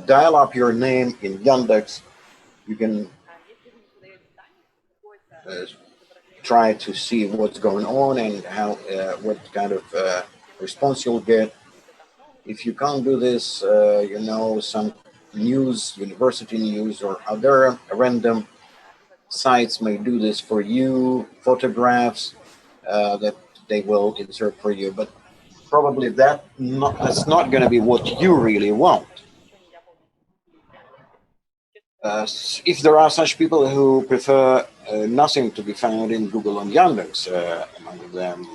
dial up your name in Yandex, you can try to see what's going on and how what kind of response you'll get. If you can't do this, some news, university news, or other random sites may do this for you. Photographs that they will insert for you, but probably that's not going to be what you really want. If there are such people who prefer nothing to be found in Google and Yandex among them,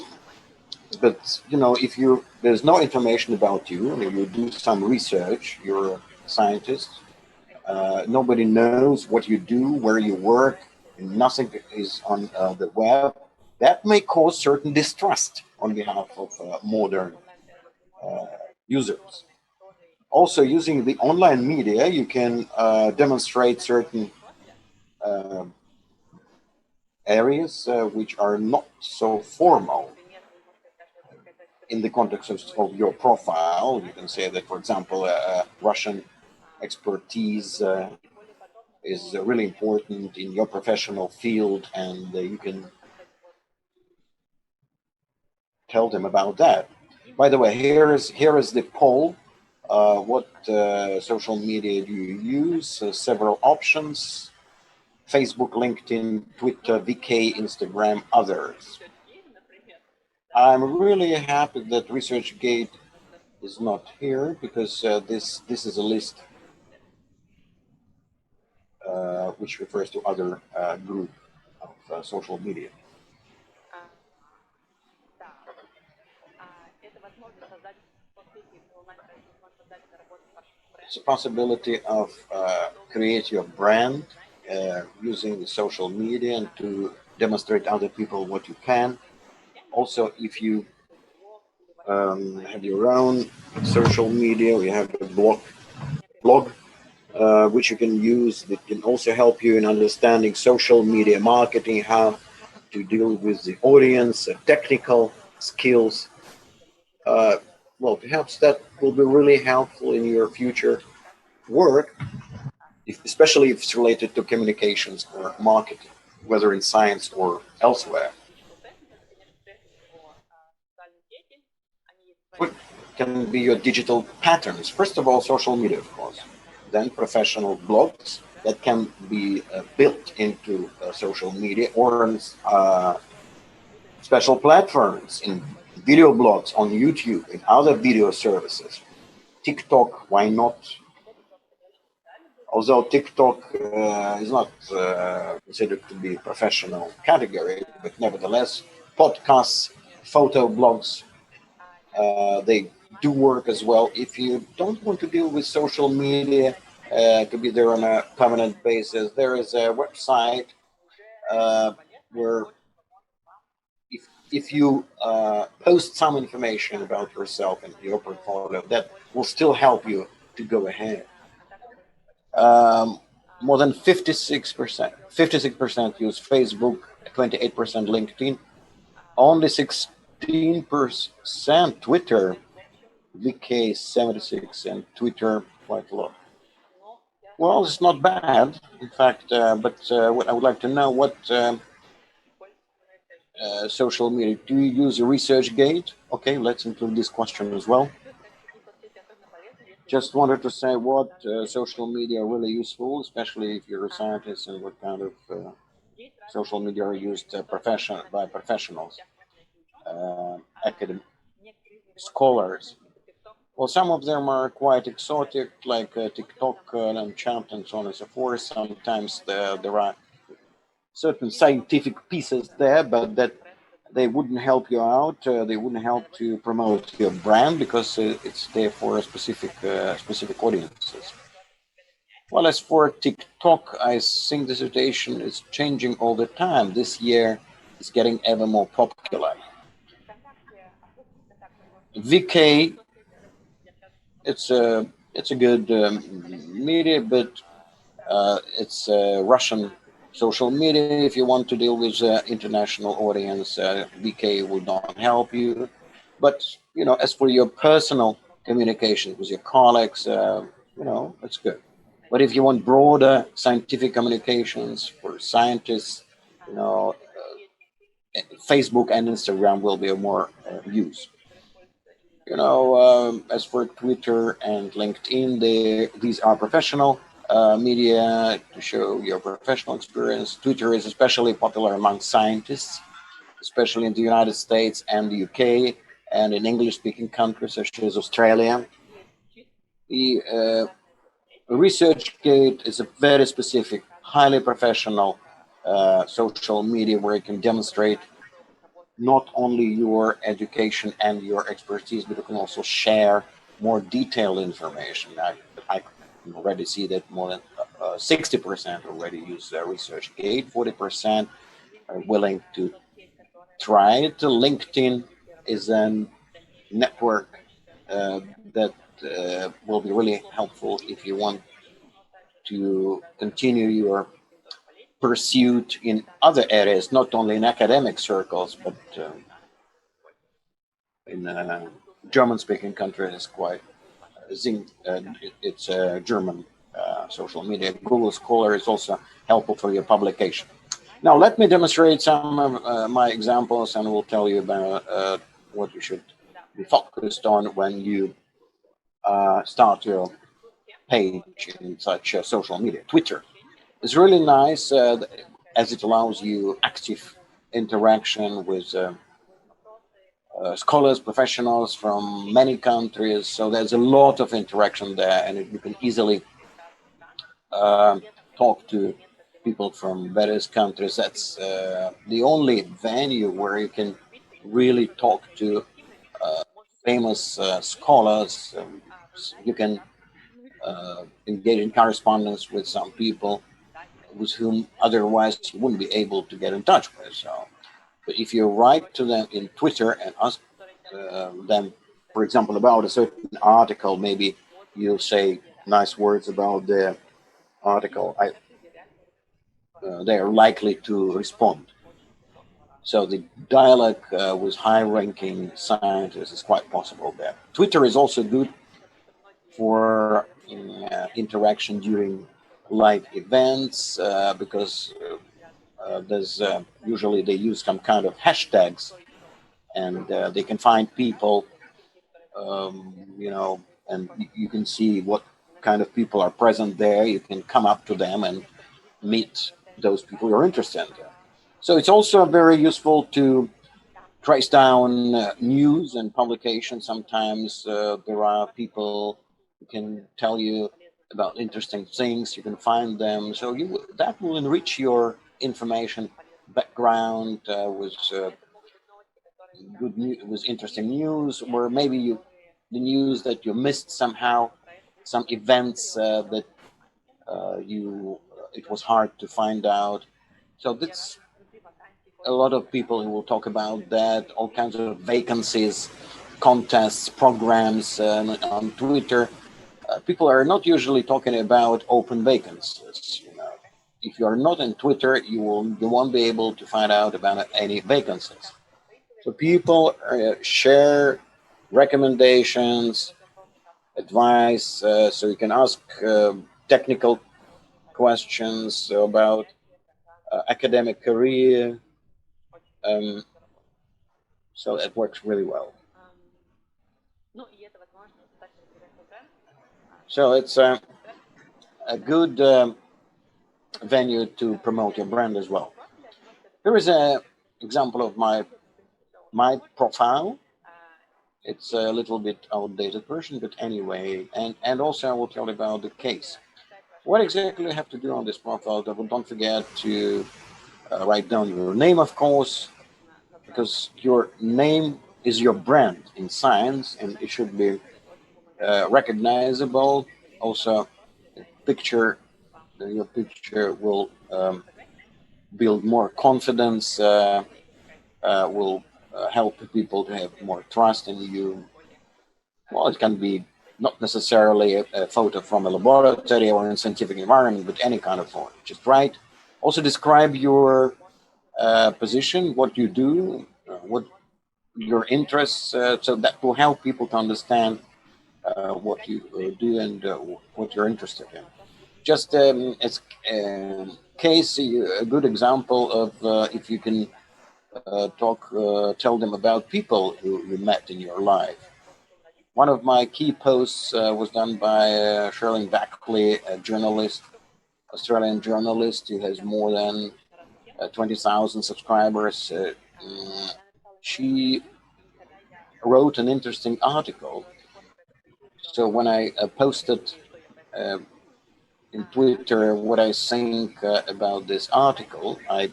but if there's no information about you, and you do some research, you're a scientist, nobody knows what you do, where you work, and nothing is on the web, that may cause certain distrust on behalf of modern users. Also, using the online media, you can demonstrate certain areas which are not so formal. In the context of your profile, you can say that, for example, Russian expertise is really important in your professional field, and you can tell them about that. By the way, here is the poll. What social media do you use? Several options: Facebook, LinkedIn, Twitter, VK, Instagram, others. I'm really happy that ResearchGate is not here, because this is a list which refers to other group of social media. It's a possibility of create your brand using the social media and to demonstrate other people what you can. Also, if you have your own social media, you have a blog which you can use, that can also help you in understanding social media marketing, how to deal with the audience, technical skills. Well, perhaps that will be really helpful in your future work, especially if it's related to communications or marketing, whether in science or elsewhere. What can be your digital patterns? First of all, social media, of course. Then professional blogs that can be built into social media, or special platforms in video blogs on YouTube and other video services. TikTok, why not? Although TikTok is not considered to be a professional category, but nevertheless, podcasts, photo blogs, they do work as well. If you don't want to deal with social media to be there on a permanent basis, there is a website where if you post some information about yourself and your portfolio, that will still help you to go ahead. More than 56% use Facebook, 28% LinkedIn, only 16% Twitter, VK 76, and Twitter quite a lot. Well, it's not bad, in fact, but what I would like to know, what social media, do you use ResearchGate? Okay, let's include this question as well. Just wanted to say what social media are really useful, especially if you're a scientist, and what kind of social media are used by professionals, academic scholars. Well, some of them are quite exotic, like TikTok and Chat and so on and so forth. Sometimes there are certain scientific pieces there, but that they wouldn't help you out. They wouldn't help to promote your brand, because it's there for a specific audiences. Well, as for TikTok, I think the situation is changing all the time. This year, it's getting ever more popular. VK, it's a good media, but it's Russian social media, if you want to deal with international audience, VK will not help you. But, as for your personal communication with your colleagues, it's good. But if you want broader scientific communications for scientists, Facebook and Instagram will be more used. As for Twitter and LinkedIn, these are professional media to show your professional experience. Twitter is especially popular among scientists, especially in the United States and the UK, and in English-speaking countries such as Australia. The ResearchGate is a very specific, highly professional social media where you can demonstrate not only your education and your expertise, but you can also share more detailed information. I can already see that more than 60% already use ResearchGate, 40% are willing to try it. LinkedIn is a network that will be really helpful if you want to continue your pursuit in other areas, not only in academic circles, but in German-speaking countries, it's quite it's a German social media. Google Scholar is also helpful for your publication. Now, let me demonstrate some of my examples, and we'll tell you about what you should be focused on when you start your page in such social media. Twitter is really nice as it allows you active interaction with scholars, professionals from many countries. So there's a lot of interaction there, and you can easily talk to people from various countries. That's the only venue where you can really talk to famous scholars. You can engage in correspondence with some people with whom otherwise you wouldn't be able to get in touch with. So, but if you write to them in Twitter and ask them, for example, about a certain article, maybe you'll say nice words about the article, they are likely to respond. So the dialogue with high-ranking scientists is quite possible there. Twitter is also good for interaction during live events because there's usually they use some kind of hashtags, and they can find people, and you can see what kind of people are present there. You can come up to them and meet those people you're interested in. So it's also very useful to trace down news and publications. Sometimes there are people who can tell you about interesting things. You can find them. So that will enrich your information background with good news, with interesting news, or maybe the news that you missed somehow, some events that it was hard to find out. So that's a lot of people who will talk about that, all kinds of vacancies, contests, programs on Twitter. People are not usually talking about open vacancies. If you are not in Twitter, you won't be able to find out about any vacancies. So people share recommendations, advice, so you can ask technical questions about academic career. So it works really well. So it's a good venue to promote your brand as well. Here is an example of my profile. It's a little bit outdated version, but anyway, and also I will tell you about the case. What exactly you have to do on this profile? Don't forget to write down your name, of course, because your name is your brand in science, and it should be recognizable. Also, your picture will build more confidence, will help people to have more trust in you. Well, it can be not necessarily a photo from a laboratory or in a scientific environment, but any kind of photo. Just write Also describe your position, what you do, what your interests, so that will help people to understand what you do and what you're interested in. Just as a case, a good example of if you can tell them about people who you met in your life. One of my key posts was done by Shirley Backley, a journalist, Australian journalist who has more than 20,000 subscribers. She wrote an interesting article. So when I posted in Twitter what I think about this article, I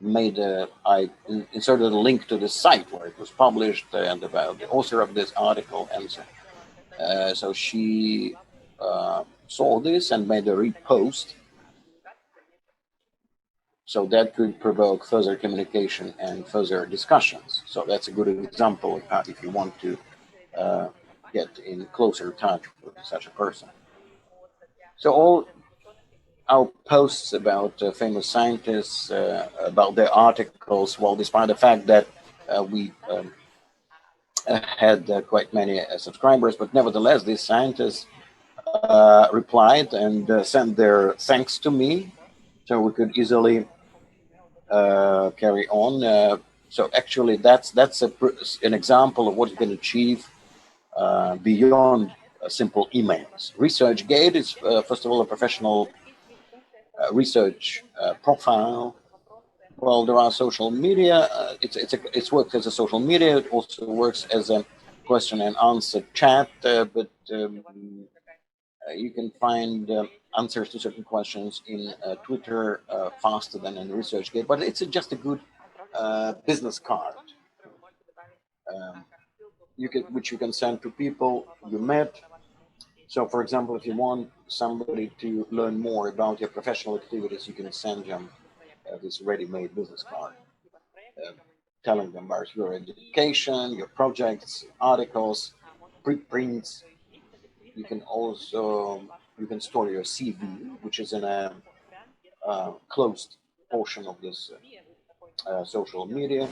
I inserted a link to the site where it was published and about the author of this article, and so she saw this and made a repost. So that could provoke further communication and further discussions. So that's a good example of how, if you want to get in closer touch with such a person. So all our posts about famous scientists, about their articles, well, despite the fact that we had quite many subscribers, but nevertheless, these scientists replied and sent their thanks to me, so we could easily carry on. So actually, that's an example of what you can achieve beyond simple emails. ResearchGate is first of all a professional research profile. Well, there are social media. It's worked as a social media. It also works as a question and answer chat. But you can find answers to certain questions in Twitter faster than in ResearchGate. But it's just a good business card, which you can send to people you met. So, for example, if you want somebody to learn more about your professional activities, you can send them this ready-made business card, telling them about your education, your projects, articles, preprints. You can also store your CV, which is in a closed portion of this social media.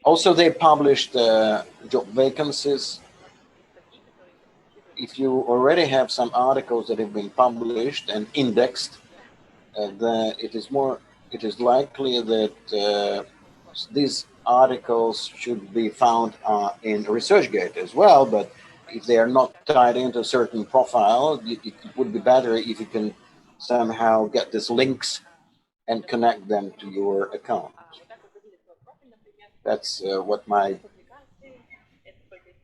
Also, they published job vacancies. If you already have some articles that have been published and indexed, then it is likely that these articles should be found in ResearchGate as well. But if they are not tied into a certain profile, it would be better if you can somehow get these links and connect them to your account. That's what my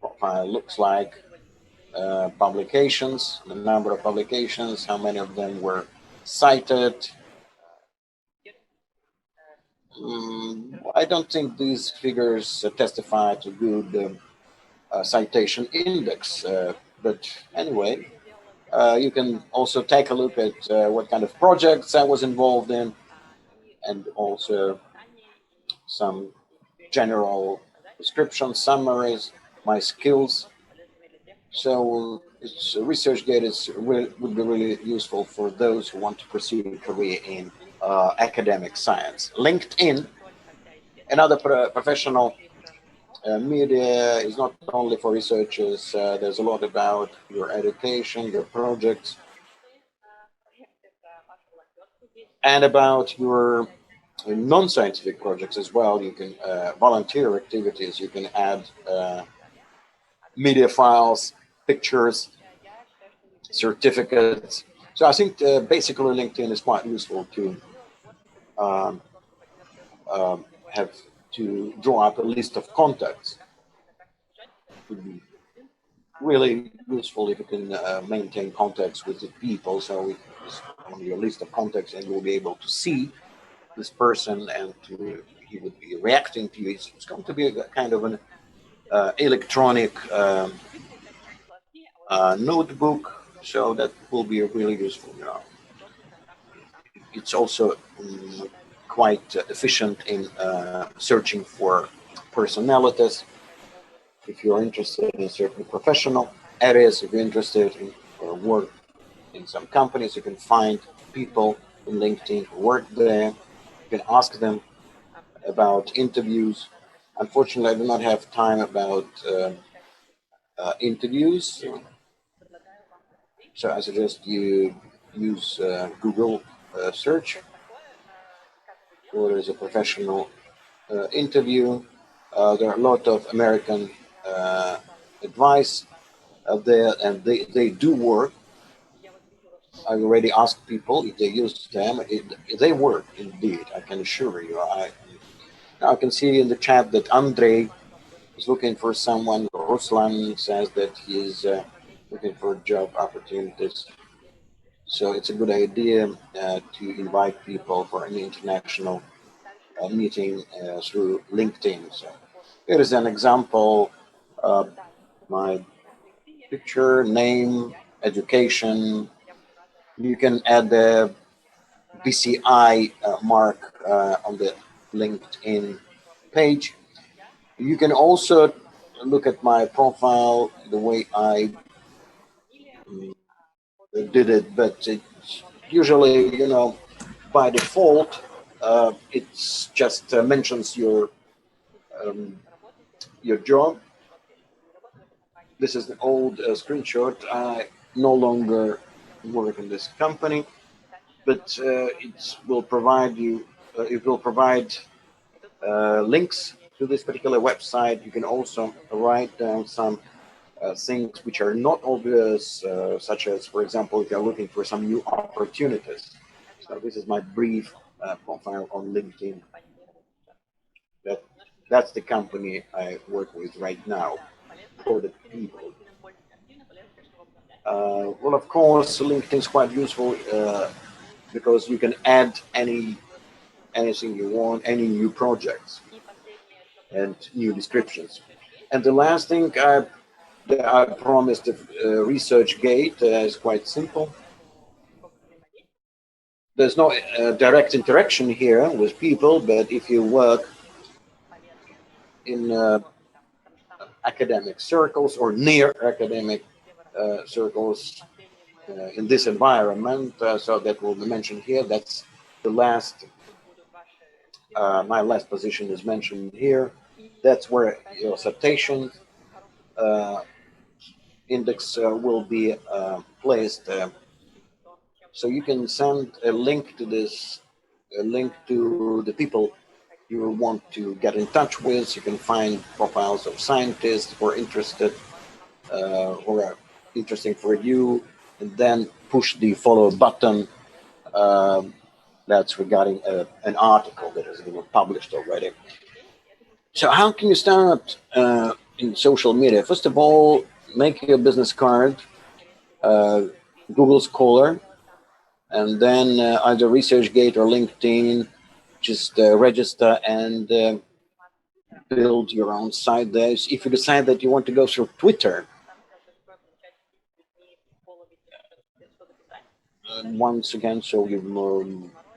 profile looks like. Publications, the number of publications, how many of them were cited. I don't think these figures testify to good citation index, but anyway, you can also take a look at what kind of projects I was involved in, and also some general descriptions, summaries, my skills. So ResearchGate would be really useful for those who want to pursue a career in academic science. LinkedIn, another professional media, is not only for researchers. There's a lot about your education, your projects, and about your non-scientific projects as well. You can volunteer activities. You can add media files, pictures, certificates. So I think basically LinkedIn is quite useful to have to draw up a list of contacts. It would be really useful if you can maintain contacts with the people. So it's on your list of contacts, and you'll be able to see this person, and he would be reacting to you. It's going to be a kind of an electronic notebook. So that will be really useful. It's also quite efficient in searching for personalities. If you're interested in certain professional areas, if you're interested in work in some companies. You can find people in LinkedIn who work there. You can ask them about interviews. Unfortunately, I do not have time about interviews, so I suggest you use Google search, or as a professional interview. There are a lot of American advice out there, and they do work. I already asked people if they use them. They work indeed, I can assure you. I can see in the chat that Andrei is looking for someone. Ruslan says that he's looking for job opportunities. So it's a good idea to invite people for an international meeting through LinkedIn. So here is an example. My picture, name, education. You can add the BCI mark on the LinkedIn page. You can also look at my profile the way I did it, but it's usually, by default, it's just mentions your job. This is an old screenshot. I no longer work in this company, but it will provide you. It will provide links to this particular website. You can also write down some things which are not obvious, such as, for example, if you're looking for some new opportunities. So this is my brief profile on LinkedIn. That's the company I work with right now, product people. Well, of course, LinkedIn is quite useful because you can add anything you want, any new projects and new descriptions. And the last thing I promised, research gate is quite simple. There's no direct interaction here with people, but if you work in academic circles or near academic circles in this environment, so that will be mentioned here. That's the last, my last position is mentioned here. That's where your citation index will be placed. So you can send a link to this, a link to the people you want to get in touch with. You can find profiles of scientists who are interested or are interesting for you, and then push the follow button. That's regarding an article that has been published already. So how can you start in social media? First of all, make your business card, Google Scholar, and then either ResearchGate or LinkedIn, just register and build your own site there. If you decide that you want to go through Twitter, once again, so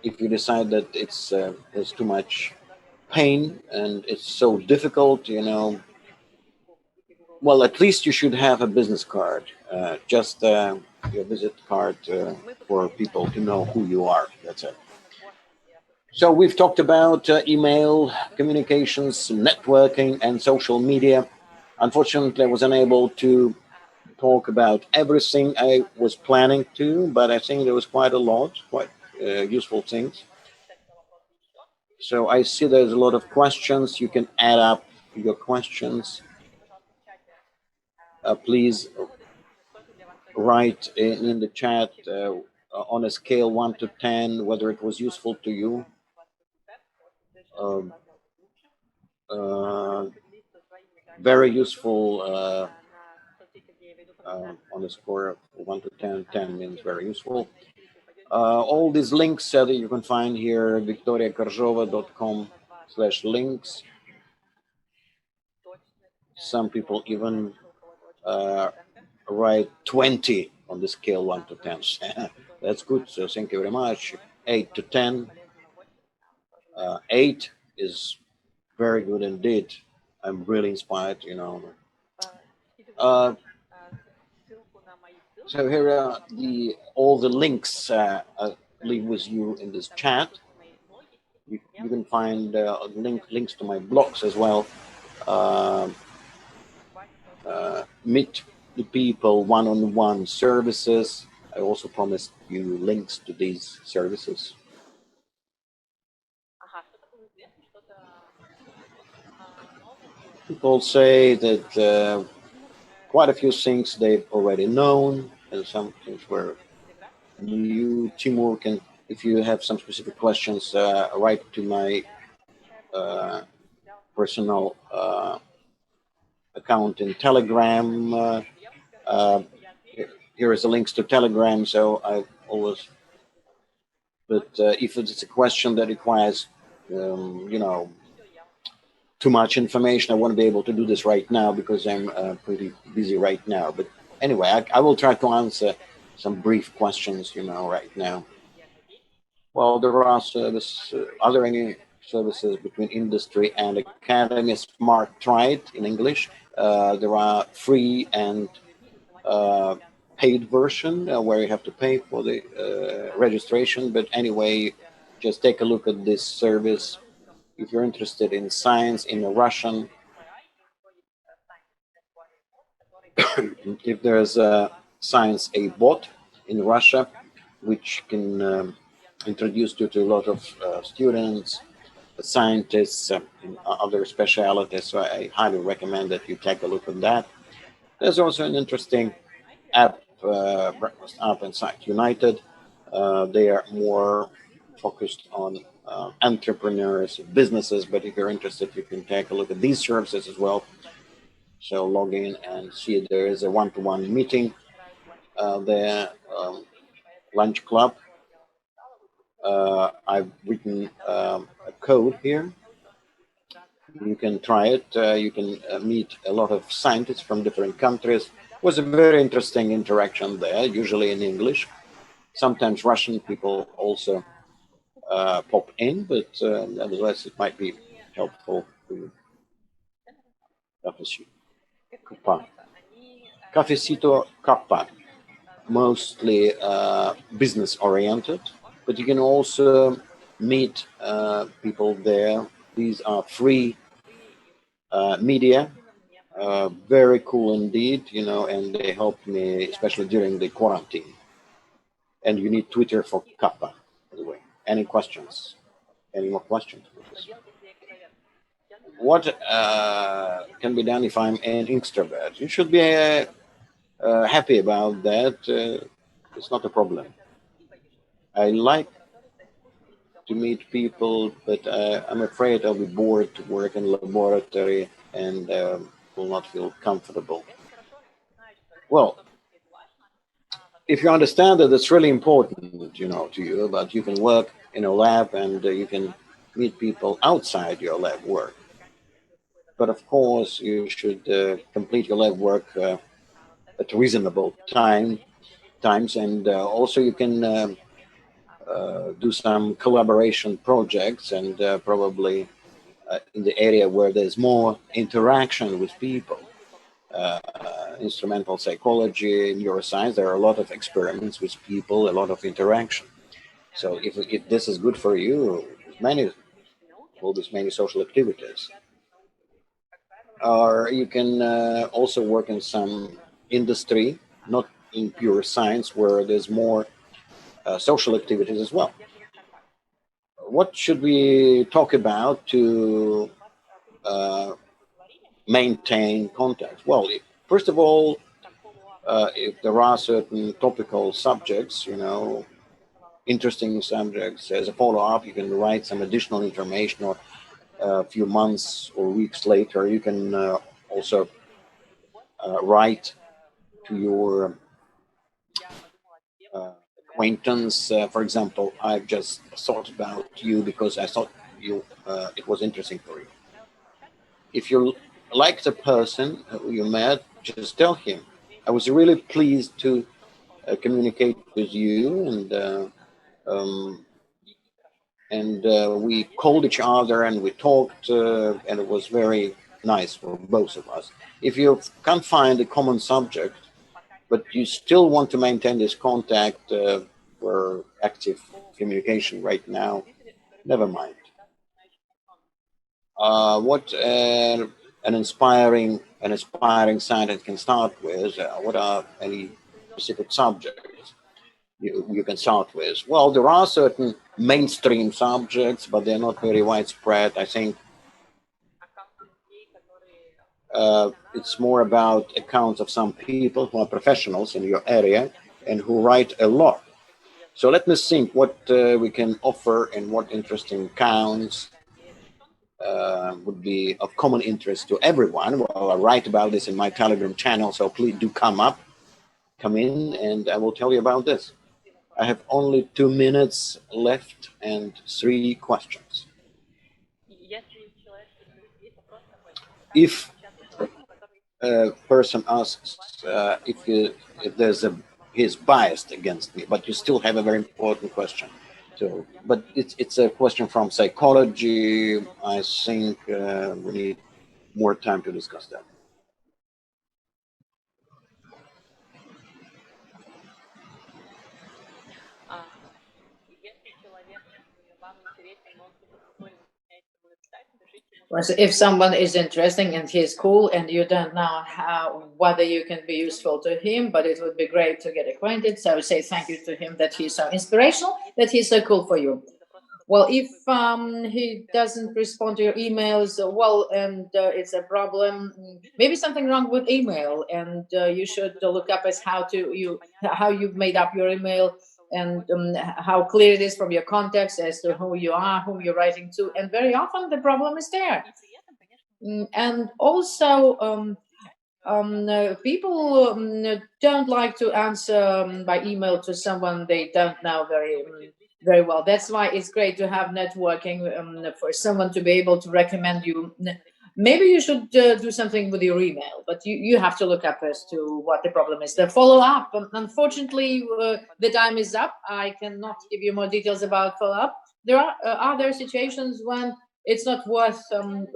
if you decide that it's too much pain and it's so difficult, well, at least you should have a business card, just your visit card for people to know who you are. That's it. So we've talked about email, communications, networking, and social media. Unfortunately, I was unable to talk about everything I was planning to, but I think there was quite a lot, quite useful things. So I see there's a lot of questions. You can add up your questions. Please write in the chat on a scale 1 to 10 whether it was useful to you. Very useful on a score of 1 to 10. 10 means very useful. All these links that you can find here, viktoriakorzhova.com/links. Some people even write 20 on the scale 1 to 10. That's good. So thank you very much. 8 to 10. 8 is very good indeed. I'm really inspired, So here are all the links I leave with you in this chat. You can find links to my blogs as well. Meet the people one-on-one services. I also promised you links to these services. People say that quite a few things they've already known, and some things were new. Timur can, if you have some specific questions, write to my personal account in Telegram. Here is the links to Telegram, so I always. But if it's a question that requires, too much information, I won't be able to do this right now because I'm pretty busy right now. But anyway, I will try to answer some brief questions, right now. Well, there are services. Are there any services between industry and academy? Smart tried in English. There are free and paid version where you have to pay for the registration. But anyway, just take a look at this service. If you're interested in science in Russian, if there's a science a bot in Russia, which can introduce you to a lot of students, scientists in other specialities. So I highly recommend that you take a look at that. There's also an interesting app, Breakfast App and Site United. They are more focused on entrepreneurs, businesses, but if you're interested, you can take a look at these services as well. So log in and see there is a one-to-one meeting there, lunch club. I've written a code here. You can try it. You can meet a lot of scientists from different countries. It was a very interesting interaction there, usually in English. Sometimes Russian people also pop in, but nevertheless, it might be helpful for you. Cafecito Kappa, mostly business oriented, but you can also meet people there. These are free media, very cool indeed, and they helped me, especially during the quarantine. And you need Twitter for Kappa, by the way. Any questions? Any more questions? What can be done if I'm an extrovert? You should be happy about that. It's not a problem. I like to meet people, but I'm afraid I'll be bored to work in laboratory and will not feel comfortable. Well, if you understand that it's really important, to you, but you can work in a lab and you can meet people outside your lab work. But of course, you should complete your lab work at reasonable times, and also you can do some collaboration projects and probably in the area where there's more interaction with people. Instrumental psychology, neuroscience, there are a lot of experiments with people, a lot of interaction. So if this is good for you, all these many social activities. Or you can also work in some industry, not in pure science, where there's more social activities as well. What should we talk about to maintain contact? Well, first of all, if there are certain topical subjects, interesting subjects, as a follow-up, you can write some additional information, or a few months or weeks later, you can also write to your acquaintance. For example, I've just thought about you because I thought it was interesting for you. If you like the person who you met, just tell him, I was really pleased to communicate with you, and we called each other and we talked, and it was very nice for both of us. If you can't find a common subject, but you still want to maintain this contact for active communication right now, never mind. What an inspiring scientist can start with? What are any specific subjects you can start with? Well, there are certain mainstream subjects, but they're not very widespread. I think it's more about accounts of some people who are professionals in your area and who write a lot. So let me think what we can offer and what interesting accounts would be of common interest to everyone. Well, I write about this in my Telegram channel, so please do come in, and I will tell you about this. I have only 2 minutes left and 3 questions. If a person asks if he's biased against me, but you still have a very important question. So, but it's a question from psychology. I think we need more time to discuss that. So if someone is interesting and he's cool and you don't know whether you can be useful to him, but it would be great to get acquainted. So I would say thank you to him that he's so inspirational, that he's so cool for you. Well, if he doesn't respond to your emails, well, and it's a problem, maybe something wrong with email, and you should look up as how you've made up your email, and how clear it is from your context as to who you are, whom you're writing to, and very often the problem is there. And also, people don't like to answer by email to someone they don't know very well. That's why it's great to have networking for someone to be able to recommend you. Maybe you should do something with your email, but you have to look up as to what the problem is. The follow-up, unfortunately, the time is up. I cannot give you more details about follow-up. There are other situations when it's not worth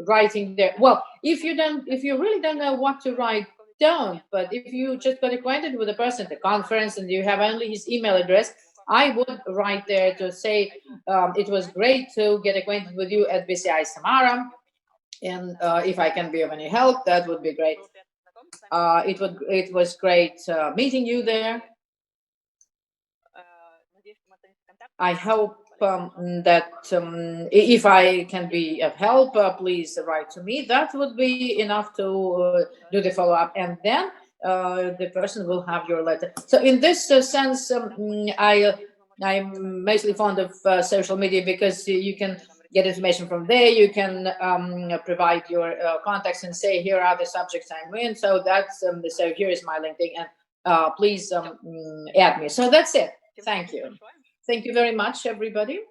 writing there. Well, if you really don't know what to write, don't. But if you just got acquainted with the person at the conference and you have only his email address, I would write there to say it was great to get acquainted with you at BCI Samara, and if I can be of any help, that would be great. It was great meeting you there. I hope that if I can be of help, please write to me. That would be enough to do the follow-up, and then the person will have your letter. So in this sense, I'm mostly fond of social media because you can get information from there. You can provide your contacts and say, here are the subjects I'm in. So that's so here is my LinkedIn, and please add me. So that's it. Thank you. Thank you very much, everybody.